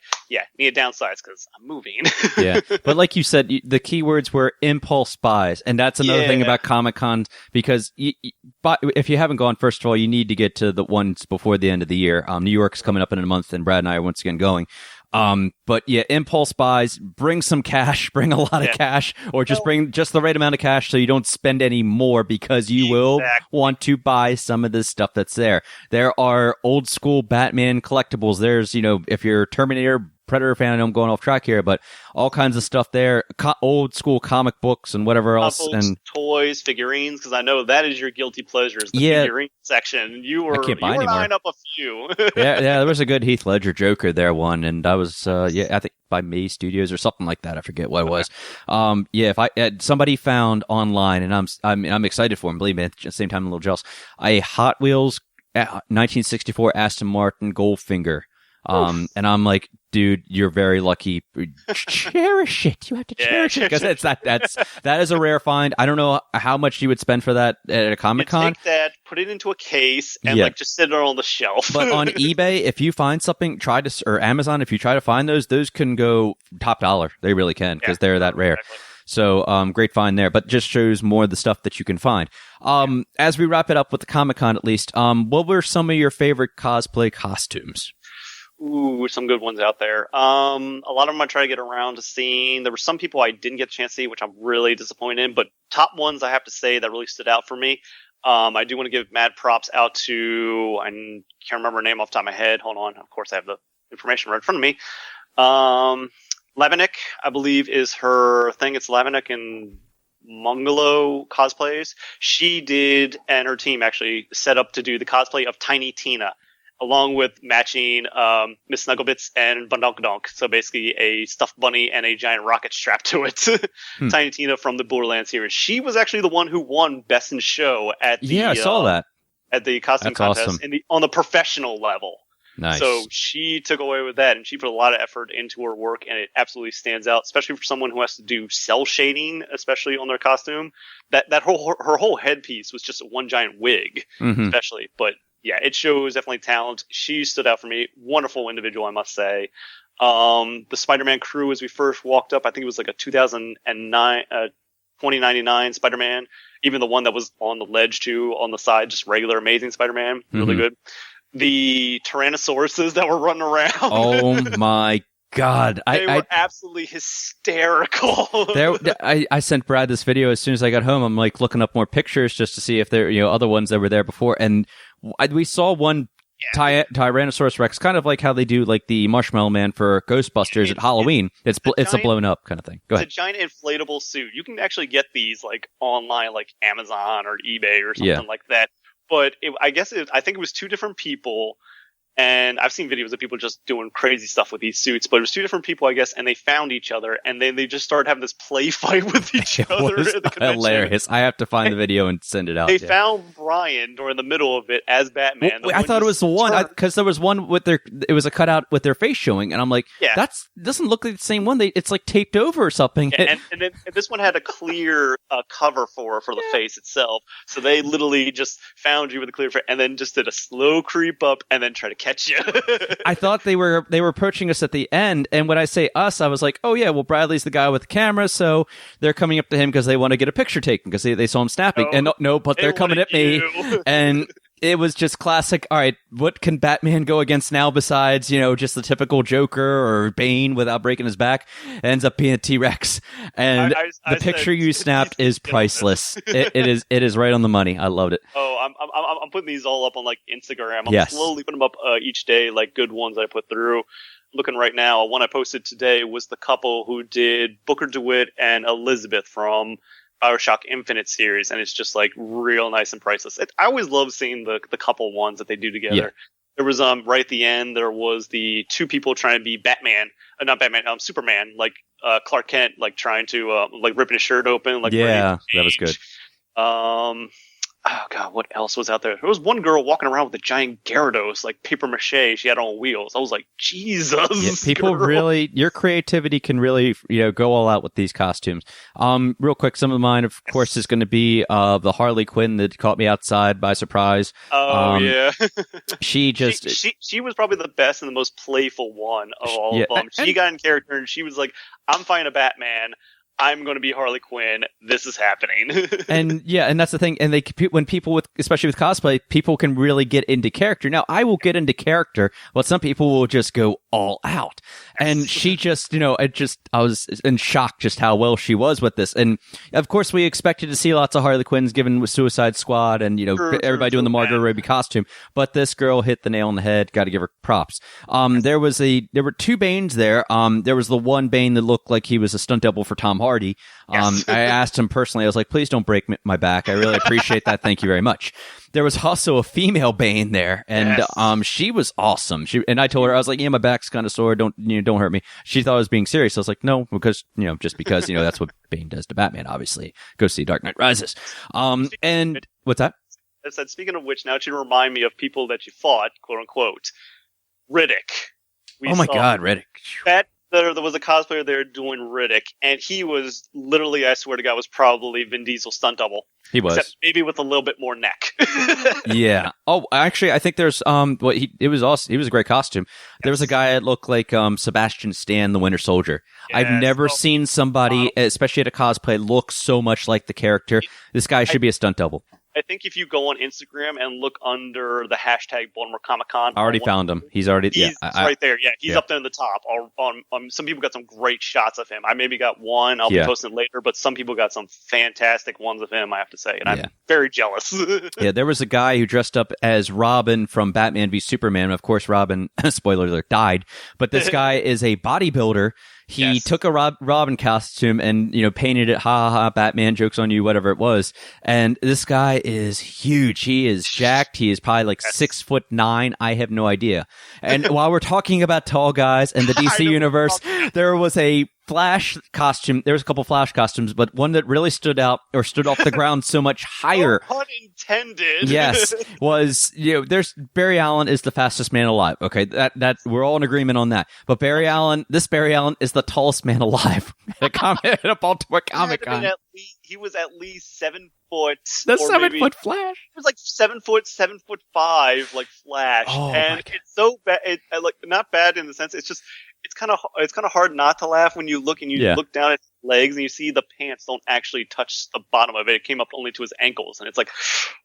need to downsize because I'm moving. Yeah, but like you said, the keywords were impulse buys, and that's another thing about Comic Con, because if you haven't gone, first of all, you need to get to the ones before the end of the year. New York's coming up in a month, and Brad and I are once again going. But yeah, impulse buys, bring some cash, bring a lot of cash, or just bring just the right amount of cash so you don't spend any more, because you will want to buy some of this stuff that's there. There are old school Batman collectibles. There's, if you're a Terminator Predator fan, I know I'm going off track here, but all kinds of stuff there, old school comic books and whatever else. And toys, figurines, because I know that is your guilty pleasures, the figurine section. You were eyeing up a few. yeah, there was a good Heath Ledger Joker there one, and I was, I think by May Studios or something like that. I forget what it was. If somebody found online, and I'm excited for him, believe me, at the same time I'm a little jealous, a Hot Wheels 1964 Aston Martin Goldfinger. And I'm like, dude, you're very lucky. Cherish it. You have to cherish it, because that is a rare find. I don't know how much you would spend for that at a Comic Con. Take that, put it into a case, and just sit it on the shelf. But on eBay, if you find something, or Amazon, if you try to find those can go top dollar. They really can, because they're that rare. Exactly. So, great find there, but just shows more of the stuff that you can find. As we wrap it up with the Comic Con, at least, what were some of your favorite cosplay costumes? Ooh, some good ones out there. A lot of them I try to get around to seeing. There were some people I didn't get a chance to see, which I'm really disappointed in, but top ones I have to say that really stood out for me. I do want to give mad props out to, I can't remember her name off the top of my head. Hold on. Of course, I have the information right in front of me. Levinik, I believe, is her thing. It's Levinik and Mungalo cosplays. She did, and her team actually set up to do the cosplay of Tiny Tina, along with matching Miss Snugglebits and Bundunkadunk. So basically a stuffed bunny and a giant rocket strapped to it. Tiny Tina from the Borderlands series. She was actually the one who won Best in Show at the I saw that. At the costume contest awesome. on the professional level. Nice. So she took away with that, and she put a lot of effort into her work, and it absolutely stands out, especially for someone who has to do cell shading, especially on their costume. That her whole headpiece was just one giant wig, especially. But yeah, it shows definitely talent. She stood out for me. Wonderful individual, I must say. The Spider-Man crew, as we first walked up, I think it was like a 2099 Spider-Man. Even the one that was on the ledge too, on the side, just regular Amazing Spider-Man, really good. The Tyrannosauruses that were running around. Oh my God. They were absolutely hysterical. I sent Brad this video as soon as I got home. I'm like looking up more pictures just to see if there other ones that were there before. And we saw one Tyrannosaurus Rex, kind of like how they do like the Marshmallow Man for Ghostbusters at Halloween. It's a blown up kind of thing. Go ahead. It's a giant inflatable suit. You can actually get these like online, like Amazon or eBay or something like that. But I think it was two different people, and I've seen videos of people just doing crazy stuff with these suits, but it was two different people, I guess, and they found each other, and then they just started having this play fight with each other at the convention. Hilarious. I have to find the video and send it out. They found Brian during the middle of it as Batman. I thought it was the one, because there was one with it was a cutout with their face showing, and I'm like, that doesn't look like the same one. It's like taped over or something. Yeah, and then this one had a clear cover for the face itself, so they literally just found you with a clear face, and then just did a slow creep up, and then try to catch you. I thought they were approaching us at the end, and when I say us, I was like, oh yeah, well Bradley's the guy with the camera, so they're coming up to him because they want to get a picture taken because they saw him snapping. But they're coming at me, and it was just classic. All right, what can Batman go against now besides, just the typical Joker or Bane without breaking his back? Ends up being a T-Rex. And the picture you snapped is priceless. It is right on the money. I loved it. Oh, I'm putting these all up on like Instagram. I'm slowly putting them up each day, like good ones I put through. Looking right now, one I posted today was the couple who did Booker DeWitt and Elizabeth from Bioshock Infinite series, and it's just like real nice and priceless. I always love seeing the couple ones that they do together. Yeah. There was right at the end, there was the two people trying to be Superman, like Clark Kent, like trying to like ripping his shirt open, like that was good. Oh god, what else was out there? There was one girl walking around with a giant Gyarados, like paper mache. She had on wheels. I was like, Jesus. Yeah, people really, your creativity can really, go all out with these costumes. Real quick, some of mine, of course, is going to be the Harley Quinn that caught me outside by surprise. Oh yeah, she just she was probably the best and the most playful one of all of them. She got in character and she was like, "I'm fighting a Batman. I'm going to be Harley Quinn. This is happening." and that's the thing. And when people especially with cosplay, people can really get into character. Now, I will get into character, but some people will just go all out. And she just, I was in shock just how well she was with this. And of course, we expected to see lots of Harley Quinns given with Suicide Squad and, everybody doing the Margot Robbie costume. But this girl hit the nail on the head. Got to give her props. There were two Banes there. There was the one Bane that looked like he was a stunt double for Tom Hardy. I asked him personally, I was like, please don't break my back. I really appreciate that. Thank you very much. There was also a female Bane there, and she was awesome. And I told her, I was like, my back's kind of sore. Don't hurt me. She thought I was being serious. I was like, no, because, just because, that's what Bane does to Batman, obviously. Go see Dark Knight Rises. And what's that? I said, speaking of which, now it should remind me of people that you fought, quote unquote. Riddick. Oh my God, Riddick. There was a cosplayer there doing Riddick, and he was literally, I swear to God, was probably Vin Diesel's stunt double. He was. Except maybe with a little bit more neck. Yeah. Oh, actually, I think there's it was awesome. He was a great costume. There was a guy that looked like Sebastian Stan, the Winter Soldier. Yes. I've never seen somebody, especially at a cosplay, look so much like the character. This guy should be a stunt double. I think if you go on Instagram and look under the hashtag Baltimore Comic Con, I already found him. He's right there. Yeah, he's up there in the top. Some people got some great shots of him. I maybe got one. I'll be posting it later, but some people got some fantastic ones of him, I have to say, and I'm very jealous. Yeah, there was a guy who dressed up as Robin from Batman v Superman. Of course, Robin, spoiler alert, died. But this guy is a bodybuilder. He took a Robin costume and, painted it, ha ha ha, Batman, joke's on you, whatever it was. And this guy is huge. He is jacked. He is probably like 6'9". I have no idea. And while we're talking about tall guys and the DC universe, there was a Flash costume. There was a couple Flash costumes, but one that really stood off the ground so much higher. No pun intended. Yes, was there's Barry Allen is the fastest man alive. Okay, that we're all in agreement on that. But Barry Allen is the tallest man alive at a Baltimore Comic Con. He was at least 7 foot. The 7 foot Flash. He was like 7 foot, 7'5", like Flash, and it's so bad. Like not bad in the sense. It's just. It's kind of hard not to laugh when you look and you look down at his legs and you see the pants don't actually touch the bottom of it. It came up only to his ankles, and it's like,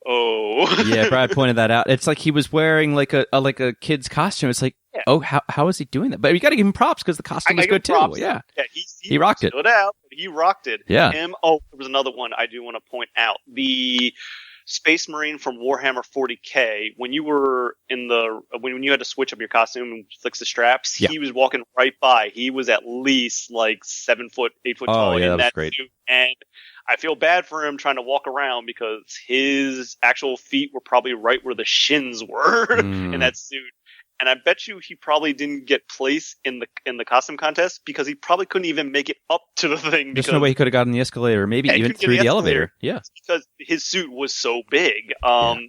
oh. Yeah, Brad pointed that out. It's like he was wearing like a kid's costume. It's like, how is he doing that? But you got to give him props because the costume is good too. Yeah, he rocked it. Stood out. He rocked it. Yeah. Him. Oh, there was another one I do want to point out. The Space Marine from Warhammer 40K, when you were when you had to switch up your costume and fix the straps, he was walking right by. He was at least like 7 foot, 8 foot tall in that suit. And I feel bad for him trying to walk around because his actual feet were probably right where the shins were in that suit. And I bet you he probably didn't get place in the costume contest because he probably couldn't even make it up to the thing. There's no way he could have gotten the escalator, maybe even through the elevator. Yeah, because his suit was so big.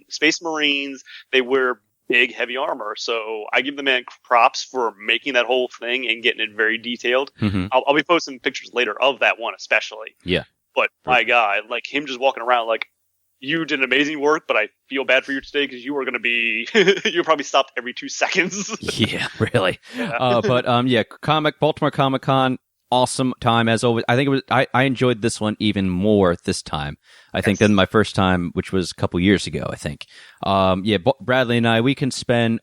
Space Marines, they wear big, heavy armor, so I give the man props for making that whole thing and getting it very detailed. I'll be posting pictures later of that one, especially. Yeah, but my God, like him just walking around like. You did amazing work, but I feel bad for you today because you were going to be, you're probably stopped every 2 seconds. Yeah, really. Baltimore Comic Con, awesome time as always. I think it was. I enjoyed this one even more this time. I think than my first time, which was a couple years ago. I think. Bradley and I, we spent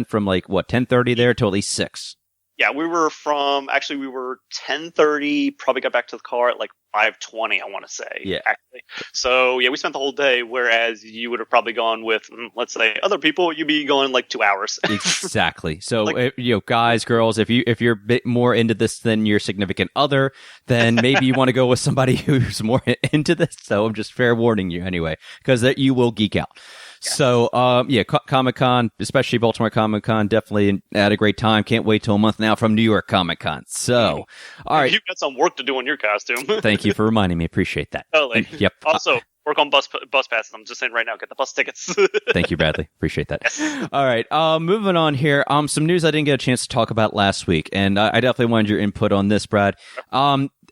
from like what 10:30 there till at least 6. Yeah, we were 10:30. Probably got back to the car at like 5:20. I want to say. Yeah. Actually. So yeah, we spent the whole day. Whereas you would have probably gone with, let's say, other people. You'd be going like 2 hours. Exactly. So guys, girls, if you're a bit more into this than your significant other, then maybe you want to go with somebody who's more into this. So I'm just fair warning you anyway, because that you will geek out. Yes. So, Comic Con, especially Baltimore Comic Con, definitely had a great time. Can't wait till a month now from New York Comic Con. So, all right. You've got some work to do on your costume. Thank you for reminding me. Appreciate that. Totally. Yep. Also, work on bus passes. I'm just saying right now, get the bus tickets. Thank you, Bradley. Appreciate that. Yes. All right. Moving on here. Some news I didn't get a chance to talk about last week, and I definitely wanted your input on this, Brad.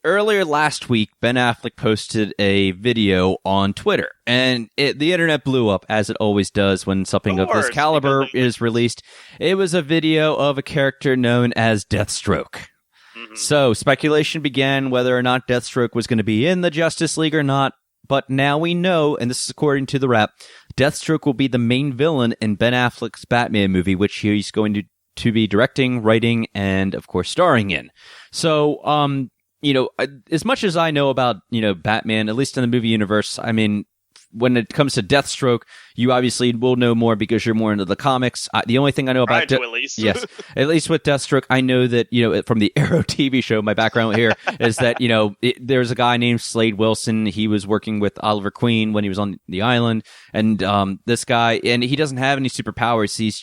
Earlier last week, Ben Affleck posted a video on Twitter, and the internet blew up, as it always does when something of this caliber is released. It was a video of a character known as Deathstroke. Mm-hmm. So speculation began whether or not Deathstroke was going to be in the Justice League or not, but now we know, and this is according to the Wrap, Deathstroke will be the main villain in Ben Affleck's Batman movie, which he's going to be directing, writing, and, of course, starring in. So, as much as I know about, Batman, at least in the movie universe, I mean, when it comes to Deathstroke, you obviously will know more because you're more into the comics. The only thing I know about at least. Yes, at least with Deathstroke, I know that, from the Arrow TV show, my background here is that, there's a guy named Slade Wilson. He was working with Oliver Queen when he was on the island. And this guy, and he doesn't have any superpowers. He's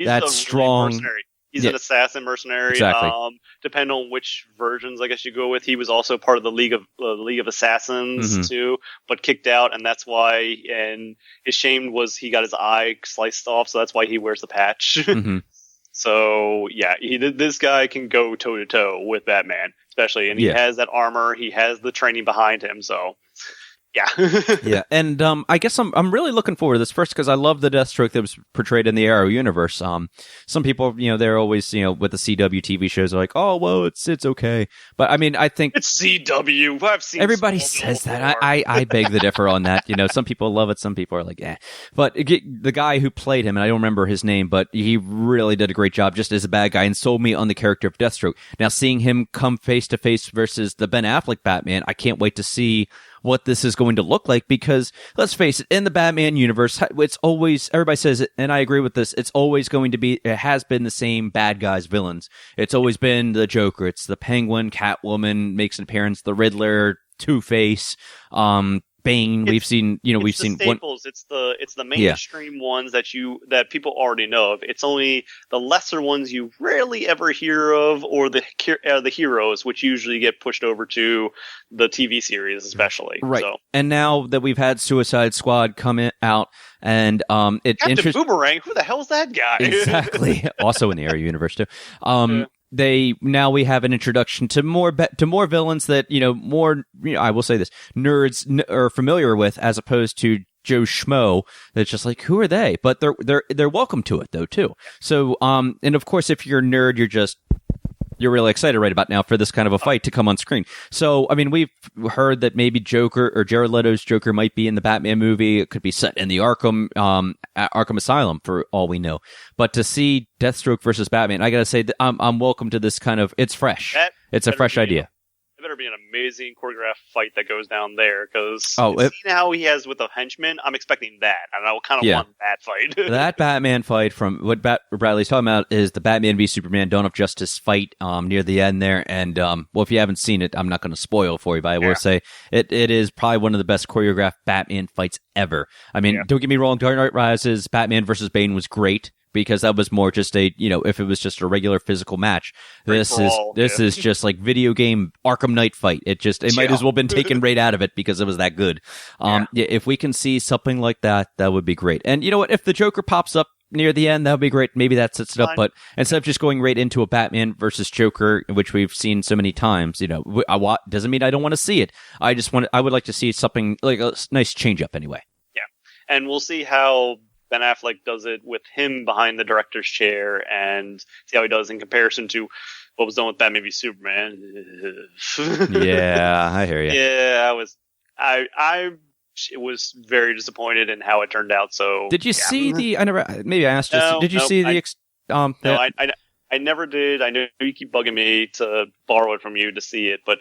that strong. Mercenary. He's an assassin mercenary. Exactly. Depending on which versions, I guess you go with. He was also part of the League of Assassins too, but kicked out, and that's why. And his shame was he got his eye sliced off, so that's why he wears the patch. Mm-hmm. So yeah, this guy can go toe to toe with Batman, especially, and he has that armor. He has the training behind him, so. Yeah. Yeah. And I guess I'm really looking forward to this first because I love the Deathstroke that was portrayed in the Arrow universe. Some people, they're always, with the CW TV shows are like, oh, well, it's okay. But I mean, I think it's CW. I've seen everybody says that. I beg to differ on that. Some people love it. Some people are like, eh. But the guy who played him, and I don't remember his name, but he really did a great job just as a bad guy and sold me on the character of Deathstroke. Now, seeing him come face to face versus the Ben Affleck Batman, I can't wait to see what this is going to look like because let's face it, in the Batman universe, it's always, everybody says it, and I agree with this, it's always going to be, it has been the same bad guys, villains. It's always been the Joker, it's the Penguin, Catwoman makes an appearance, the Riddler, Two-Face, Bane. We've seen staples. It's the mainstream ones that people already know of. It's only the lesser ones you rarely ever hear of, or the heroes, which usually get pushed over to the TV series, especially. Right. So. And now that we've had Suicide Squad come out, and Captain Boomerang, who the hell's that guy? Exactly. Also in the Arrow universe too. We have an introduction to more villains that more I will say this, nerds are familiar with, as opposed to Joe Schmo that's just like, who are they? But they're welcome to it though too. So and of course if you're a nerd, you're really excited right about now for this kind of a fight to come on screen. So, I mean, we've heard that maybe Joker or Jared Leto's Joker might be in the Batman movie. It could be set in the Arkham Asylum for all we know. But to see Deathstroke versus Batman, I gotta say that I'm welcome to this kind of, it's fresh. It's a fresh idea. It better be an amazing choreographed fight that goes down there, because seeing how he has with the henchman, I'm expecting that, and I kind of want that fight. That Batman fight from what Bradley's talking about is the Batman v Superman Dawn of Justice fight near the end there, and if you haven't seen it, I'm not going to spoil for you, but I will say it is probably one of the best choreographed Batman fights ever. I mean, don't get me wrong, Dark Knight Rises Batman versus Bane was great, because that was more just a, if it was just a regular physical match. This is just like video game Arkham Knight fight. It might as well have been taken right out of it because it was that good. If we can see something like that, that would be great. And you know what? If the Joker pops up near the end, that would be great. Maybe that sets it up. But instead of just going right into a Batman versus Joker, which we've seen so many times, doesn't mean I don't want to see it. I would like to see something like a nice change up anyway. Yeah. And we'll see how Ben Affleck does it with him behind the director's chair, and see how he does in comparison to what was done with Batman v Superman. Yeah, I hear you. Yeah, I was very disappointed in how it turned out. So did you see the? I never. Maybe I asked you. No, Did you see the? No, I never did. I know you keep bugging me to borrow it from you to see it, but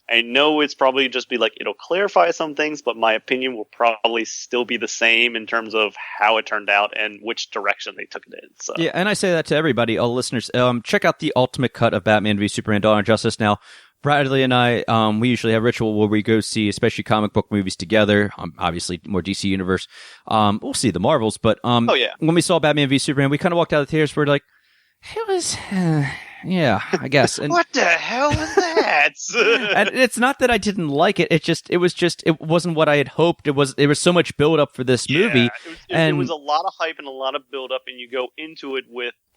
I know it's probably just be like, it'll clarify some things, but my opinion will probably still be the same in terms of how it turned out and which direction they took it in. So yeah, and I say that to everybody, all listeners. Check out the ultimate cut of Batman v Superman: Dawn of Justice. Now, Bradley and I, we usually have a ritual where we go see, especially comic book movies together. Obviously, more DC Universe. We'll see the Marvels, but when we saw Batman v Superman, we kind of walked out of the theaters. We're like, it was, yeah, I guess. And, what the hell is that? and it's not that I didn't like it. It wasn't what I had hoped. There was so much build up for this movie. It was a lot of hype and a lot of build up, and you go into it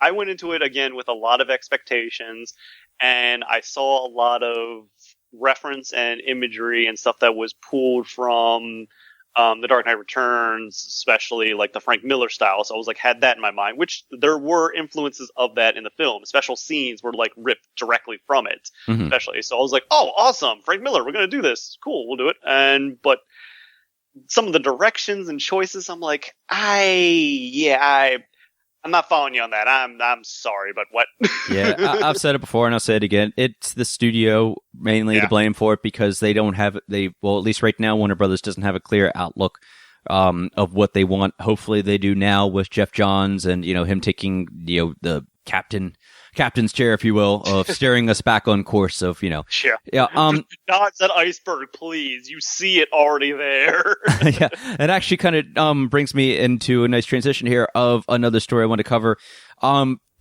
I went into it again with a lot of expectations, and I saw a lot of reference and imagery and stuff that was pulled from The Dark Knight Returns, especially like the Frank Miller style. So I was like, had that in my mind, which there were influences of that in the film. Special scenes were like ripped directly from it, especially. So I was like, oh, awesome. Frank Miller, we're going to do this. Cool. We'll do it. But some of the directions and choices, I'm like, I'm not following you on that. I'm sorry, but what? Yeah, I've said it before and I'll say it again. It's the studio mainly to blame for it because they don't have at least right now, Warner Brothers doesn't have a clear outlook of what they want. Hopefully they do now with Jeff Johns and, him taking, the captain's chair, if you will, of steering us back on course of, Sure. Yeah. Dodge that iceberg, please. You see it already there. Yeah. It actually kind of brings me into a nice transition here of another story I want to cover.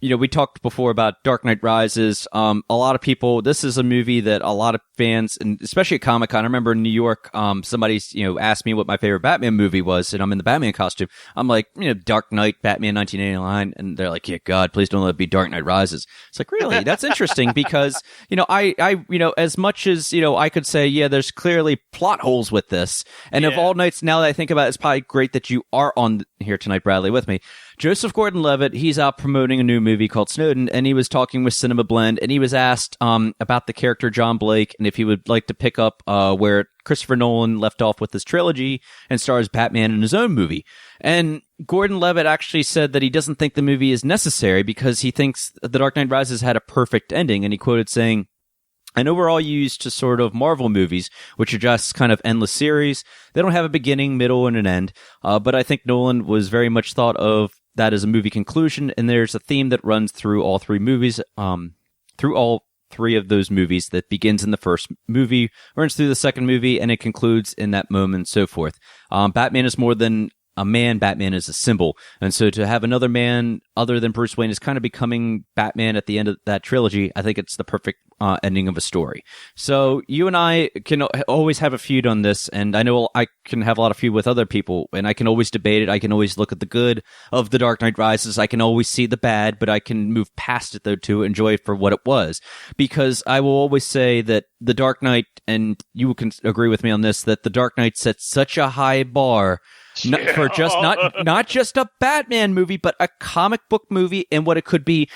We talked before about Dark Knight Rises. A lot of people, this is a movie that a lot of fans, and especially at Comic Con, I remember in New York, somebody, asked me what my favorite Batman movie was, and I'm in the Batman costume. I'm like, Dark Knight, Batman 1989, and they're like, yeah, God, please don't let it be Dark Knight Rises. It's like, really? That's interesting because, I as much as, I could say, yeah, there's clearly plot holes with this. And of all nights, now that I think about it, it's probably great that you are on here tonight, Bradley, with me. Joseph Gordon-Levitt, he's out promoting a new movie called Snowden, and he was talking with Cinema Blend, and he was asked about the character John Blake, and if he would like to pick up where Christopher Nolan left off with his trilogy and stars Batman in his own movie. And Gordon-Levitt actually said that he doesn't think the movie is necessary because he thinks The Dark Knight Rises had a perfect ending, and he quoted saying, I know we're all used to sort of Marvel movies, which are just kind of endless series. They don't have a beginning, middle, and an end. But I think Nolan was very much thought of that as a movie conclusion, and there's a theme that runs through all three movies, through all three of those movies that begins in the first movie, runs through the second movie, and it concludes in that moment, and so forth. Batman is more than a man, Batman is a symbol. And so to have another man other than Bruce Wayne is kind of becoming Batman at the end of that trilogy, I think it's the perfect ending of a story. So you and I can always have a feud on this, and I know I can have a lot of feud with other people, and I can always debate it. I can always look at the good of The Dark Knight Rises. I can always see the bad, but I can move past it, though, to enjoy it for what it was. Because I will always say that The Dark Knight, and you can agree with me on this, that The Dark Knight sets such a high bar for just not just a Batman movie, but a comic book movie and what it could be.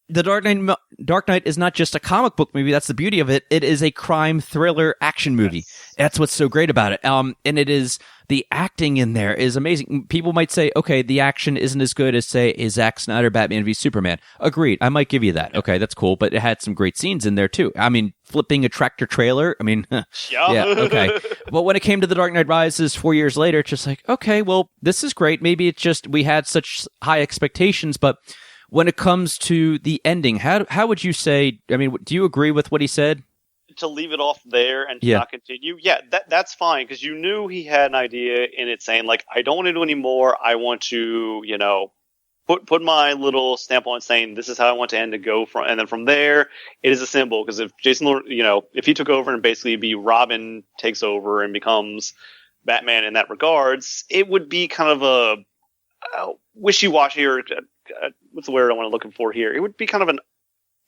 The Dark Knight is not just a comic book movie. That's the beauty of it. It is a crime thriller action movie. Yes. That's what's so great about it. And it is, the acting in there is amazing. People might say, okay, the action isn't as good as, say, a Zack Snyder Batman v Superman. Agreed. I might give you that. Okay, that's cool. But it had some great scenes in there too. I mean, flipping a tractor trailer. I mean, yeah, okay. But when it came to The Dark Knight Rises 4 years later, it's just like, okay, well, this is great. Maybe it's just we had such high expectations, but when it comes to the ending, how would you say, I mean, do you agree with what he said? To leave it off there and to not continue? Yeah, that's fine, because you knew he had an idea in it saying, like, I don't want to do anymore. I want to, put my little stamp on it saying this is how I want to end to go from, and then from there, it is a symbol, because if Jason, if he took over and basically Robin takes over and becomes Batman in that regards, it would be kind of a wishy-washy, or what's the word I want to looking for here? It would be kind of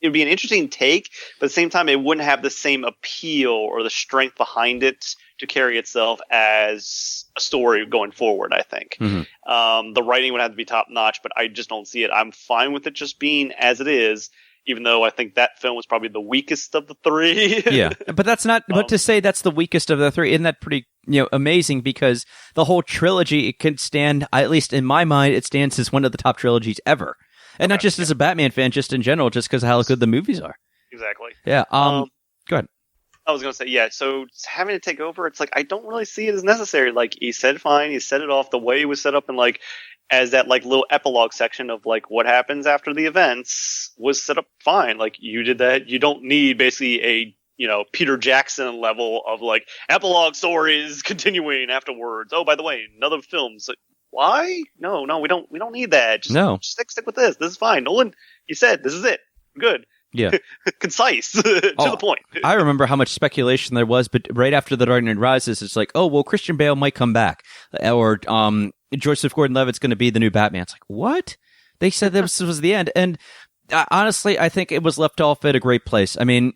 it would be an interesting take, but at the same time, it wouldn't have the same appeal or the strength behind it to carry itself as a story going forward, I think. Mm-hmm. The writing would have to be top notch, but I just don't see it. I'm fine with it just being as it is. even though I think that film was probably the weakest of the three. Yeah, but that's not. But to say that's the weakest of the three, isn't that pretty amazing? Because the whole trilogy, it can stand, at least in my mind, it stands as one of the top trilogies ever, and not just as a Batman fan, just in general, just because of how good the movies are. Exactly. Yeah. Go ahead. I was going to say, yeah, so having to take over, it's like, I don't really see it as necessary. Like, he said fine, he set it off the way it was set up, and like, as that like little epilogue section of like what happens after the events was set up fine. Like, you did that. You don't need basically a, Peter Jackson level of like epilogue stories continuing afterwards. Oh, by the way, another film. So, why? No, we don't need that. Just stick with this. This is fine. Nolan, you said, this is it. Good. Yeah. Concise. To the point. I remember how much speculation there was, but right after The Dark Knight Rises, it's like, oh, well, Christian Bale might come back. Or Joseph Gordon-Levitt's going to be the new Batman. It's like, what? They said this was the end. And honestly, I think it was left off at a great place. I mean,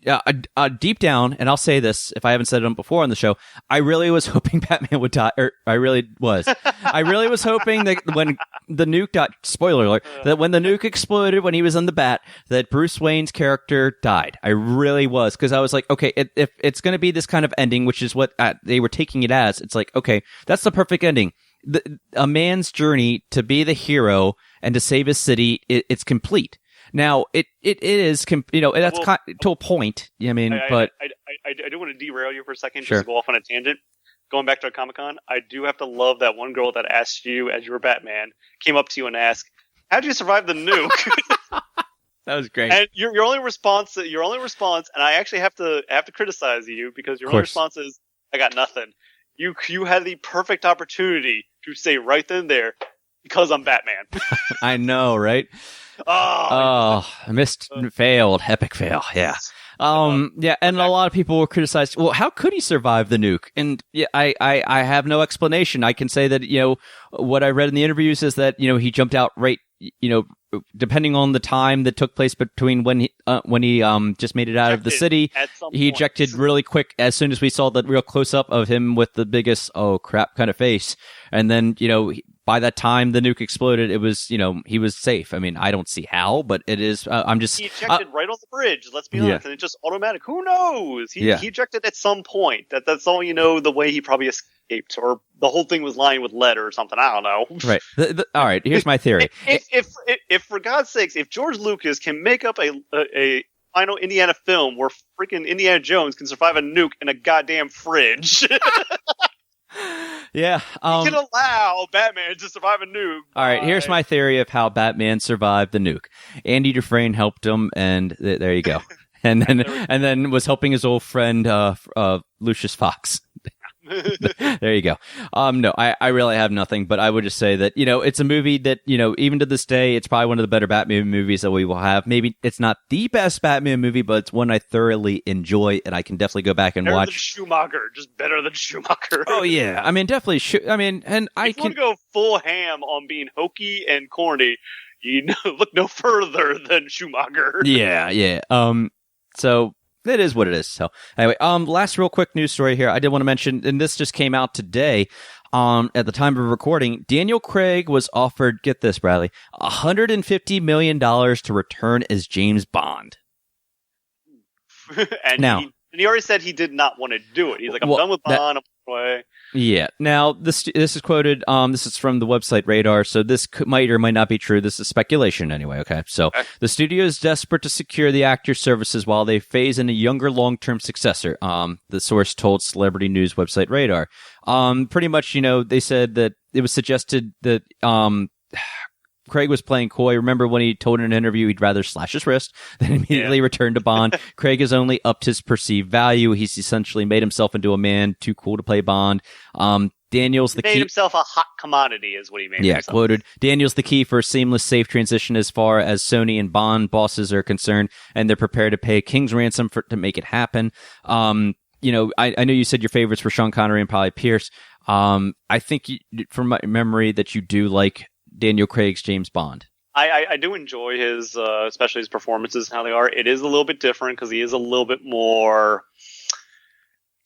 deep down, and I'll say this if I haven't said it before on the show, I really was hoping Batman would die. I really was. I really was hoping that when the nuke died, spoiler alert, that when the nuke exploded when he was in the bat, that Bruce Wayne's character died. I really was. Because I was like, okay, if it's going to be this kind of ending, which is what they were taking it as, it's like, okay, that's the perfect ending. A man's journey to be the hero and to save his city, it's complete. Now, it is, that's to a point. I mean, but I do want to derail you for a second, sure. Just to go off on a tangent. Going back to a Comic Con, I do have to love that one girl that asked you as you were Batman, came up to you and asked, "How'd you survive the nuke?" That was great. And your only response, and I actually have to criticize you because your only response is, "I got nothing." You had the perfect opportunity to say right then and there, "Because I'm Batman." I know, right? I missed, failed, epic fail. Yeah. Yeah, and a lot of people were criticized. Well, how could he survive the nuke? And yeah, I have no explanation. I can say that, what I read in the interviews is that, he jumped out right, depending on the time that took place between when he just made it out of the city, he ejected really quick as soon as we saw the real close up of him with the biggest, oh crap kind of face. And then, by that time the nuke exploded, it was, he was safe. I mean, I don't see how, but it is, he ejected right on the bridge, let's be honest, and it just automatic. Who knows? He ejected at some point. That's all the way he probably escaped, or the whole thing was lined with lead or something. I don't know. Right. All right. Here's my theory. If for God's sakes, if George Lucas can make up a final Indiana film where freaking Indiana Jones can survive a nuke in a goddamn fridge. Yeah. He can allow Batman to survive a nuke. All right, here's my theory of how Batman survived the nuke. Andy Dufresne helped him, and there you go. And then was helping his old friend Lucius Fox. There you go. No, I really have nothing, but I would just say that, it's a movie that, even to this day, it's probably one of the better Batman movies that we will have. Maybe it's not the best Batman movie, but it's one I thoroughly enjoy, and I can definitely go back and better watch. Than Schumacher, just better than Schumacher. Oh yeah, I mean, definitely. And I can go full ham on being hokey and corny. Look no further than Schumacher. Yeah. So. It is what it is. So anyway, last real quick news story here. I did want to mention, and this just came out today. At the time of recording, Daniel Craig was offered, get this, Bradley, $150 million to return as James Bond. And he already said he did not want to do it. He's like, I'm done with Bond. I'm away. Yeah. Now, this is quoted. This is from the website Radar, so this might or might not be true. This is speculation anyway, okay? So, the studio is desperate to secure the actor's services while they phase in a younger long-term successor, the source told celebrity news website Radar. Pretty much, they said that it was suggested that Craig was playing coy. Remember when he told in an interview he'd rather slash his wrist than immediately return to Bond? Craig has only upped his perceived value. He's essentially made himself into a man too cool to play Bond. Daniel's the key. Made himself a hot commodity is what he made himself. Quoted, Daniel's the key for a seamless, safe transition as far as Sony and Bond bosses are concerned, and they're prepared to pay a king's ransom to make it happen. I know you said your favorites were Sean Connery and probably Pierce. I think from my memory that you do like Daniel Craig's James Bond. I do enjoy his, especially his performances and how they are. It is a little bit different because he is a little bit more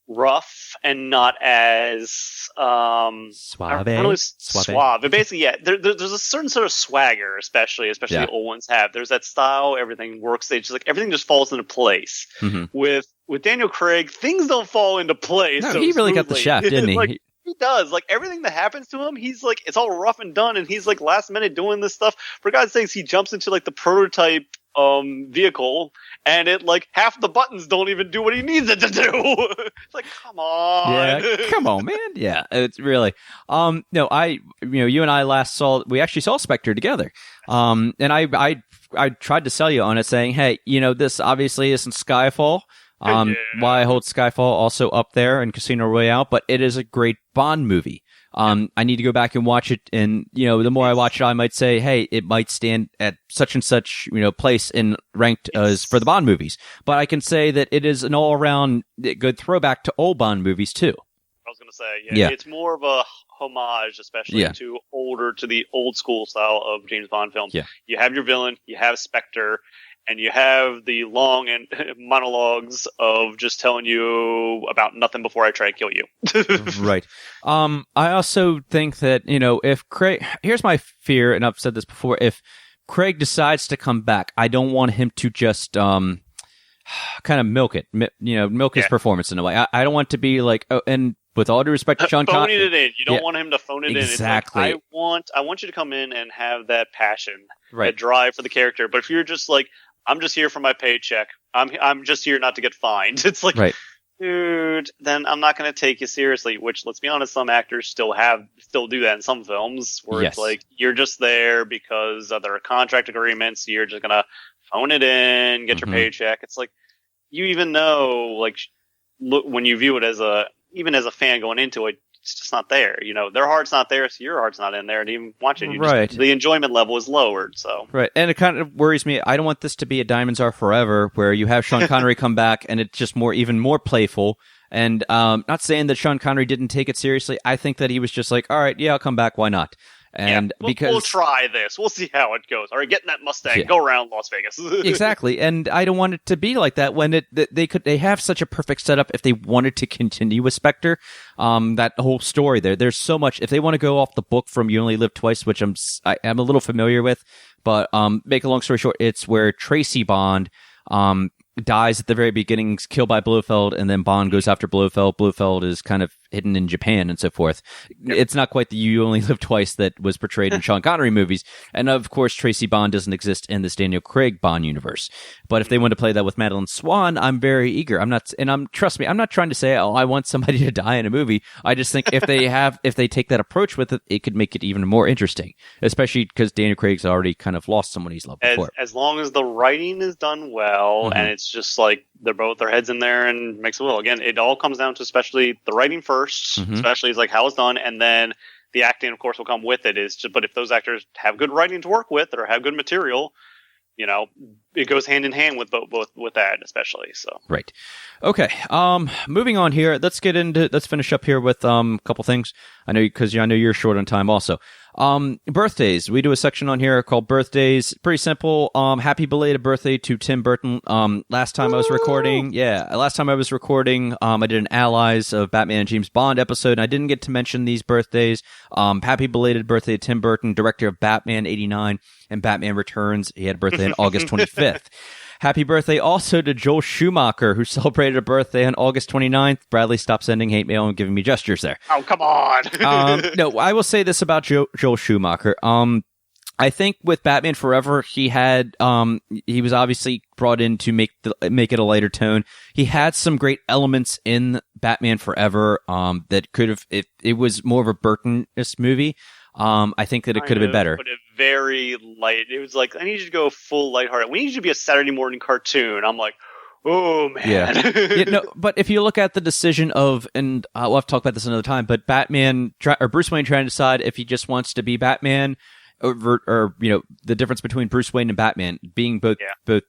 rough and not as Suave. suave. But basically, yeah, there's a certain sort of swagger, especially the old ones have. There's that style. Everything works. They just like everything just falls into place. Mm-hmm. With Daniel Craig, things don't fall into place. No, so he really smoothly. got the shaft, didn't he? Like, he does. Like, everything that happens to him, he's like, it's all rough and done, and he's like last minute doing this stuff. For God's sakes, he jumps into like the prototype vehicle, and it like half the buttons don't even do what he needs it to do. It's like, come on. Yeah, come on, man. Yeah, it's really. No, you and I we actually saw Spectre together. And I tried to sell you on it, saying, hey, this obviously isn't Skyfall. Why I hold Skyfall also up there and Casino Royale, but it is a great Bond movie. I need to go back and watch it, and the more I watch it, I might say, hey, it might stand at such and such place in ranked as for the Bond movies. But I can say that it is an all around good throwback to old Bond movies too. I was gonna say, it's more of a homage, especially to the old school style of James Bond films. Yeah. You have your villain, you have Spectre, and you have the long and monologues of just telling you about nothing before I try to kill you. Right. I also think that, if Craig, here's my fear, and I've said this before, if Craig decides to come back, I don't want him to just, kind of milk it, milk his performance in a way. I don't want to be like, and with all due respect to Sean Connery, phoning it in. You don't want him to phone it exactly. in. It's like, I want you to come in and have that passion, that drive for the character. But if you're just like, I'm just here for my paycheck, I'm just here not to get fined. It's like, dude, then I'm not going to take you seriously. Which, let's be honest, some actors still do that in some films, where it's like you're just there because there are contract agreements. You're just gonna phone it in, get your paycheck. It's like, you even know, like, look, when you view it as even as a fan going into it, it's just not there. Their heart's not there, so your heart's not in there, and even watching the enjoyment level is lowered. So and it kind of worries me. I don't want this to be a Diamonds Are Forever, where you have Sean Connery come back and it's just even more playful. And not saying that Sean Connery didn't take it seriously. I think that he was just like, all right, I'll come back. Why not? And we'll try this. We'll see how it goes. All right, get in that Mustang. Go around Las Vegas. Exactly. And I don't want it to be like that when they have such a perfect setup if they wanted to continue with Spectre. That whole story there's so much. If they want to go off the book from You Only Live Twice, which I'm a little familiar with, but make a long story short, it's where Tracy Bond dies at the very beginning, killed by Blofeld, and then Bond goes after Blofeld. Blofeld is kind of hidden in Japan and so forth. It's not quite the You Only Live Twice that was portrayed in Sean Connery movies. And of course, Tracy Bond doesn't exist in this Daniel Craig Bond universe. But if they want to play that with Madeline Swan, I'm very eager. Trust me, I'm not trying to say, I want somebody to die in a movie. I just think if they take that approach with it, it could make it even more interesting, especially because Daniel Craig's already kind of lost someone he's loved before. As long as the writing is done well, and it's just like they're both their heads in there and makes it well. Again, it all comes down to especially the writing first, especially is like how it's done, and then the acting, of course, will come with it. But if those actors have good writing to work with or have good material, it goes hand in hand with that, especially. So right. Okay. Moving on here. Let's finish up here with a couple things. I know you're short on time also. Birthdays. We do a section on here called birthdays. Pretty simple. Happy belated birthday to Tim Burton. Last time I was recording, I did an Allies of Batman and James Bond episode, and I didn't get to mention these birthdays. Happy belated birthday to Tim Burton, director of Batman 89 and Batman Returns. He had a birthday on August 25th. Happy birthday also to Joel Schumacher, who celebrated a birthday on August 29th. Bradley, stop sending hate mail and giving me gestures there. Oh, come on. No, I will say this about Joel Schumacher. I think with Batman Forever, he was obviously brought in to make it a lighter tone. He had some great elements in Batman Forever that could have, if it was more of a Burton-esque movie. I think that it could have been better. But very light. It was like, I need you to go full lighthearted. We need you to be a Saturday morning cartoon. I'm like, oh man. Yeah. But if you look at the decision of, and we'll have to talk about this another time, but Bruce Wayne trying to decide if he just wants to be Batman or the difference between Bruce Wayne and Batman being both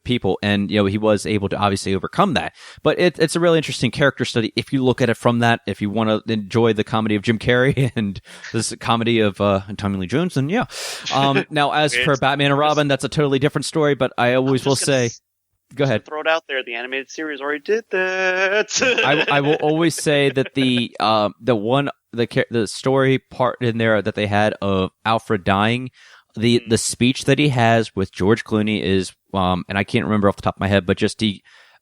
people, and he was able to obviously overcome that. But it's a really interesting character study if you look at it from that. If you want to enjoy the comedy of Jim Carrey and this comedy of Tommy Lee Jones, then now as for Batman and Robin, that's a totally different story. But I always will say, Go ahead. Throw it out there. The animated series already did that. I will always say that the story part in there that they had of Alfred dying, the speech that he has with George Clooney is and I can't remember off the top of my head, but just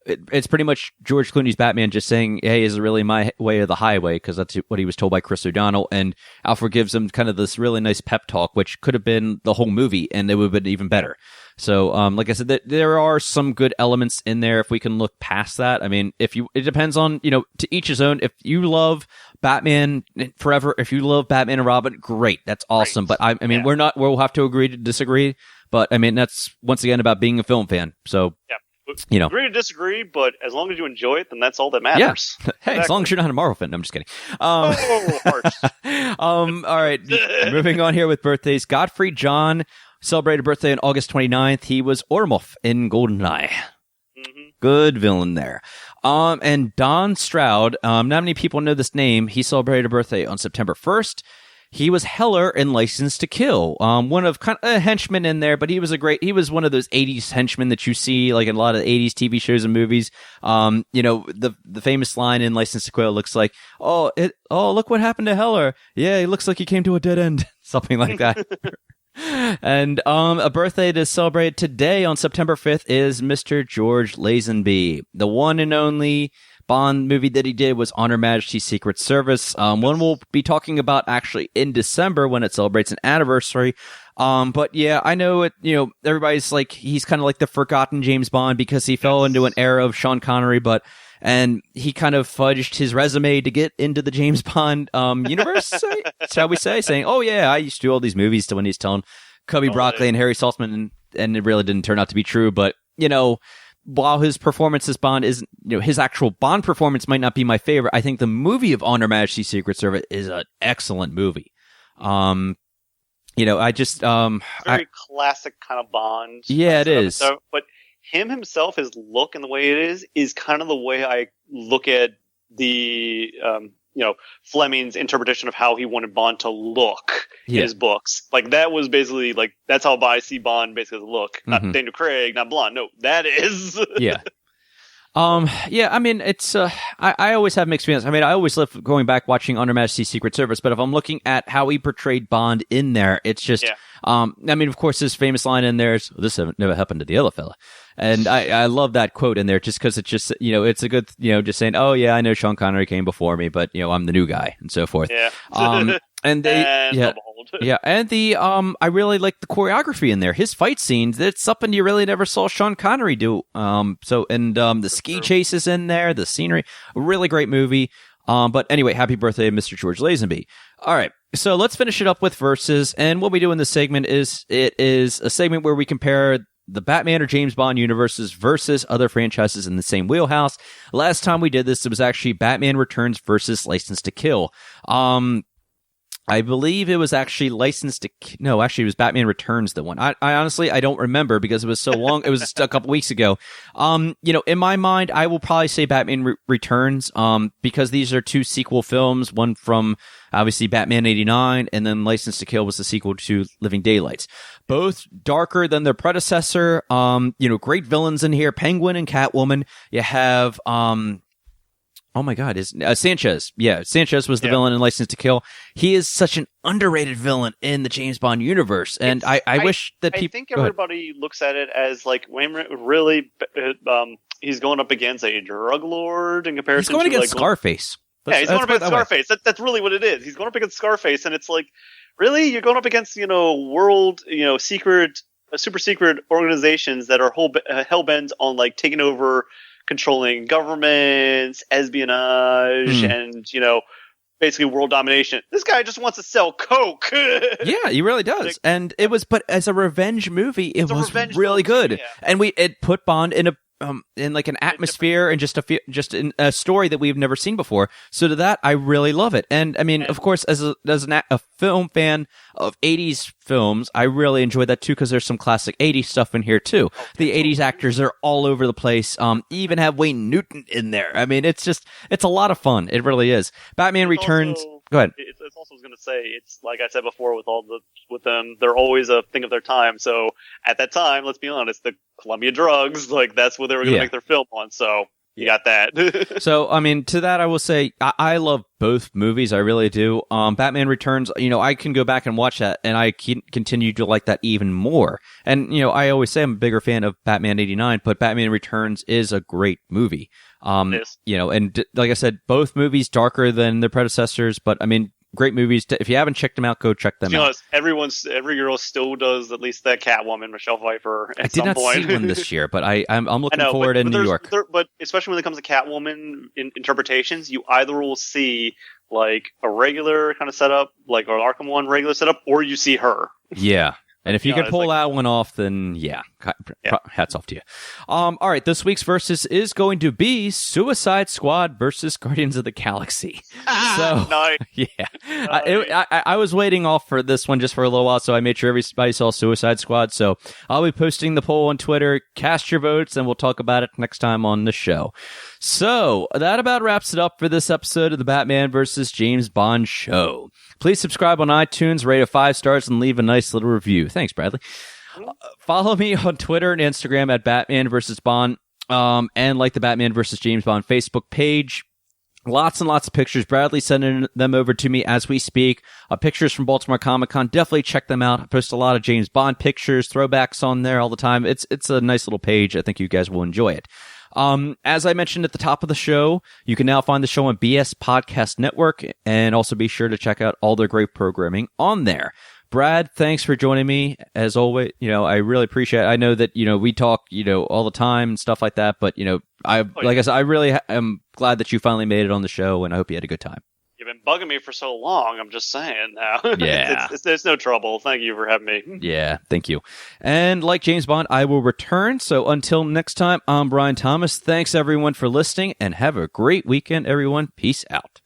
it's pretty much George Clooney's Batman just saying, hey, is it really my way or the highway? Because that's what he was told by Chris O'Donnell. And Alfred gives him kind of this really nice pep talk, which could have been the whole movie, and it would have been even better. So, like I said, there are some good elements in there if we can look past that. I mean, it depends on, to each his own. If you love Batman Forever, if you love Batman and Robin, great. That's awesome. But I mean, we'll have to agree to disagree. But I mean, that's once again about being a film fan. So, agree to disagree, but as long as you enjoy it, then that's all that matters. Yeah. Hey, as long as you're not a Marvel fan. I'm just kidding. Harsh. All right. Moving on here with birthdays. Godfrey John celebrated birthday on August 29th. He was Ormulf in GoldenEye. Mm-hmm. Good villain there. And Don Stroud, not many people know this name. He celebrated a birthday on September 1st. He was Heller in License to Kill. One of kind of a henchman in there, but he was one of those 80s henchmen that you see like in a lot of 80s TV shows and movies. The famous line in License to Kill looks like, oh, look what happened to Heller. Yeah, he looks like he came to a dead end. Something like that. And a birthday to celebrate today on September 5th is Mr. George Lazenby. The one and only Bond movie that he did was On Her Majesty's Secret Service. One we'll be talking about actually in December when it celebrates an anniversary. But yeah, I know it, everybody's like, he's kind of like the forgotten James Bond because he fell into an era of Sean Connery, and he kind of fudged his resume to get into the James Bond universe, shall we say, saying, oh yeah, I used to do all these movies when he's telling Cubby Broccoli and Harry Saltzman, and it really didn't turn out to be true. But, while his performance as Bond is, his actual Bond performance might not be my favorite, I think the movie of On Her Majesty's Secret Service is an excellent movie. I just very classic kind of Bond. Yeah, it is. But him himself, his look and the way it is kind of the way I look at the Fleming's interpretation of how he wanted Bond to look in his books. Like that was basically like that's how I see Bond basically as a look. Not Daniel Craig, not blonde. No, that is I mean, it's I always have mixed feelings. I mean, I always love going back watching On Her Majesty's Secret Service, but if I'm looking at how he portrayed Bond in there, it's just I mean, of course, his famous line in there is, this never happened to the other fella. And I love that quote in there just because it's just, it's a good, just saying, oh, yeah, I know Sean Connery came before me, but, I'm the new guy and so forth. Yeah. And I really like the choreography in there. His fight scenes, it's something you really never saw Sean Connery do. The ski chases in there, the scenery, a really great movie. But anyway, happy birthday, Mr. George Lazenby. All right. So let's finish it up with verses. And what we do in this segment is a segment where we compare the Batman or James Bond universes versus other franchises in the same wheelhouse. Last time we did this, it was actually Batman Returns versus License to Kill. I believe it was actually it was Batman Returns, the one. I honestly, I don't remember because it was so long. It was just a couple weeks ago. In my mind, I will probably say Batman Returns, because these are two sequel films, one from obviously Batman 89, and then License to Kill was the sequel to Living Daylights. Both darker than their predecessor. Great villains in here, Penguin and Catwoman. You have, oh my God, is Sanchez. Yeah, Sanchez was the villain in License to Kill. He is such an underrated villain in the James Bond universe, and I wish that people... I think everybody looks at it as like, really, he's going up against a drug lord in comparison to... He's going against Scarface. He's going up against Scarface. That's really what it is. He's going up against Scarface, and it's like, really? You're going up against, world, secret, super secret organizations that are hell-bent on, like, taking over... controlling governments, espionage, and, basically world domination. This guy just wants to sell coke. Yeah, he really does. But as a revenge movie, it was really good. Yeah. And it put Bond in like an atmosphere and just in a story that we've never seen before. So to that, I really love it. And I mean, of course, as a film fan of 80s films, I really enjoy that too, because there's some classic 80s stuff in here too. The 80s actors are all over the place. Even have Wayne Newton in there. I mean, it's a lot of fun. It really is. Batman Returns. Go ahead. It's also going to say, it's like I said before with them, they're always a thing of their time. So at that time, let's be honest, the Columbia drugs, like that's what they were going to make their film on. So you got that. So, I mean, to that, I will say I love both movies. I really do. Batman Returns, I can go back and watch that, and I continue to like that even more. And, I always say I'm a bigger fan of Batman 89, but Batman Returns is a great movie. And like I said, both movies darker than their predecessors, but, I mean, great movies. If you haven't checked them out, go check them out. Every girl still does at least that Catwoman, Michelle Pfeiffer. I did not see one this year, but I'm looking forward in New York. But especially when it comes to Catwoman interpretations, you either will see like a regular kind of setup, like an Arkham one regular setup, or you see her. Yeah. And if you can pull that one off, then hats off to you. All right, this week's versus is going to be Suicide Squad versus Guardians of the Galaxy. So, nice. Yeah, I was waiting off for this one just for a little while, so I made sure everybody saw Suicide Squad. So I'll be posting the poll on Twitter. Cast your votes, and we'll talk about it next time on the show. So that about wraps it up for this episode of the Batman vs. James Bond show. Please subscribe on iTunes, rate it 5 stars, and leave a nice little review. Thanks, Bradley. Follow me on Twitter and Instagram at Batman vs. Bond, and like the Batman vs. James Bond Facebook page. Lots and lots of pictures. Bradley's sending them over to me as we speak. Pictures from Baltimore Comic Con. Definitely check them out. I post a lot of James Bond pictures, throwbacks on there all the time. It's a nice little page. I think you guys will enjoy it. As I mentioned at the top of the show, you can now find the show on BS Podcast Network, and also be sure to check out all their great programming on there. Brad, thanks for joining me as always. I really appreciate it. I know that, we talk, all the time and stuff like that, but, like I said, I really am glad that you finally made it on the show, and I hope you had a good time. You've been bugging me for so long. I'm just saying now. Yeah. There's no trouble. Thank you for having me. Yeah, thank you. And like James Bond, I will return. So until next time, I'm Brian Thomas. Thanks, everyone, for listening, and have a great weekend, everyone. Peace out.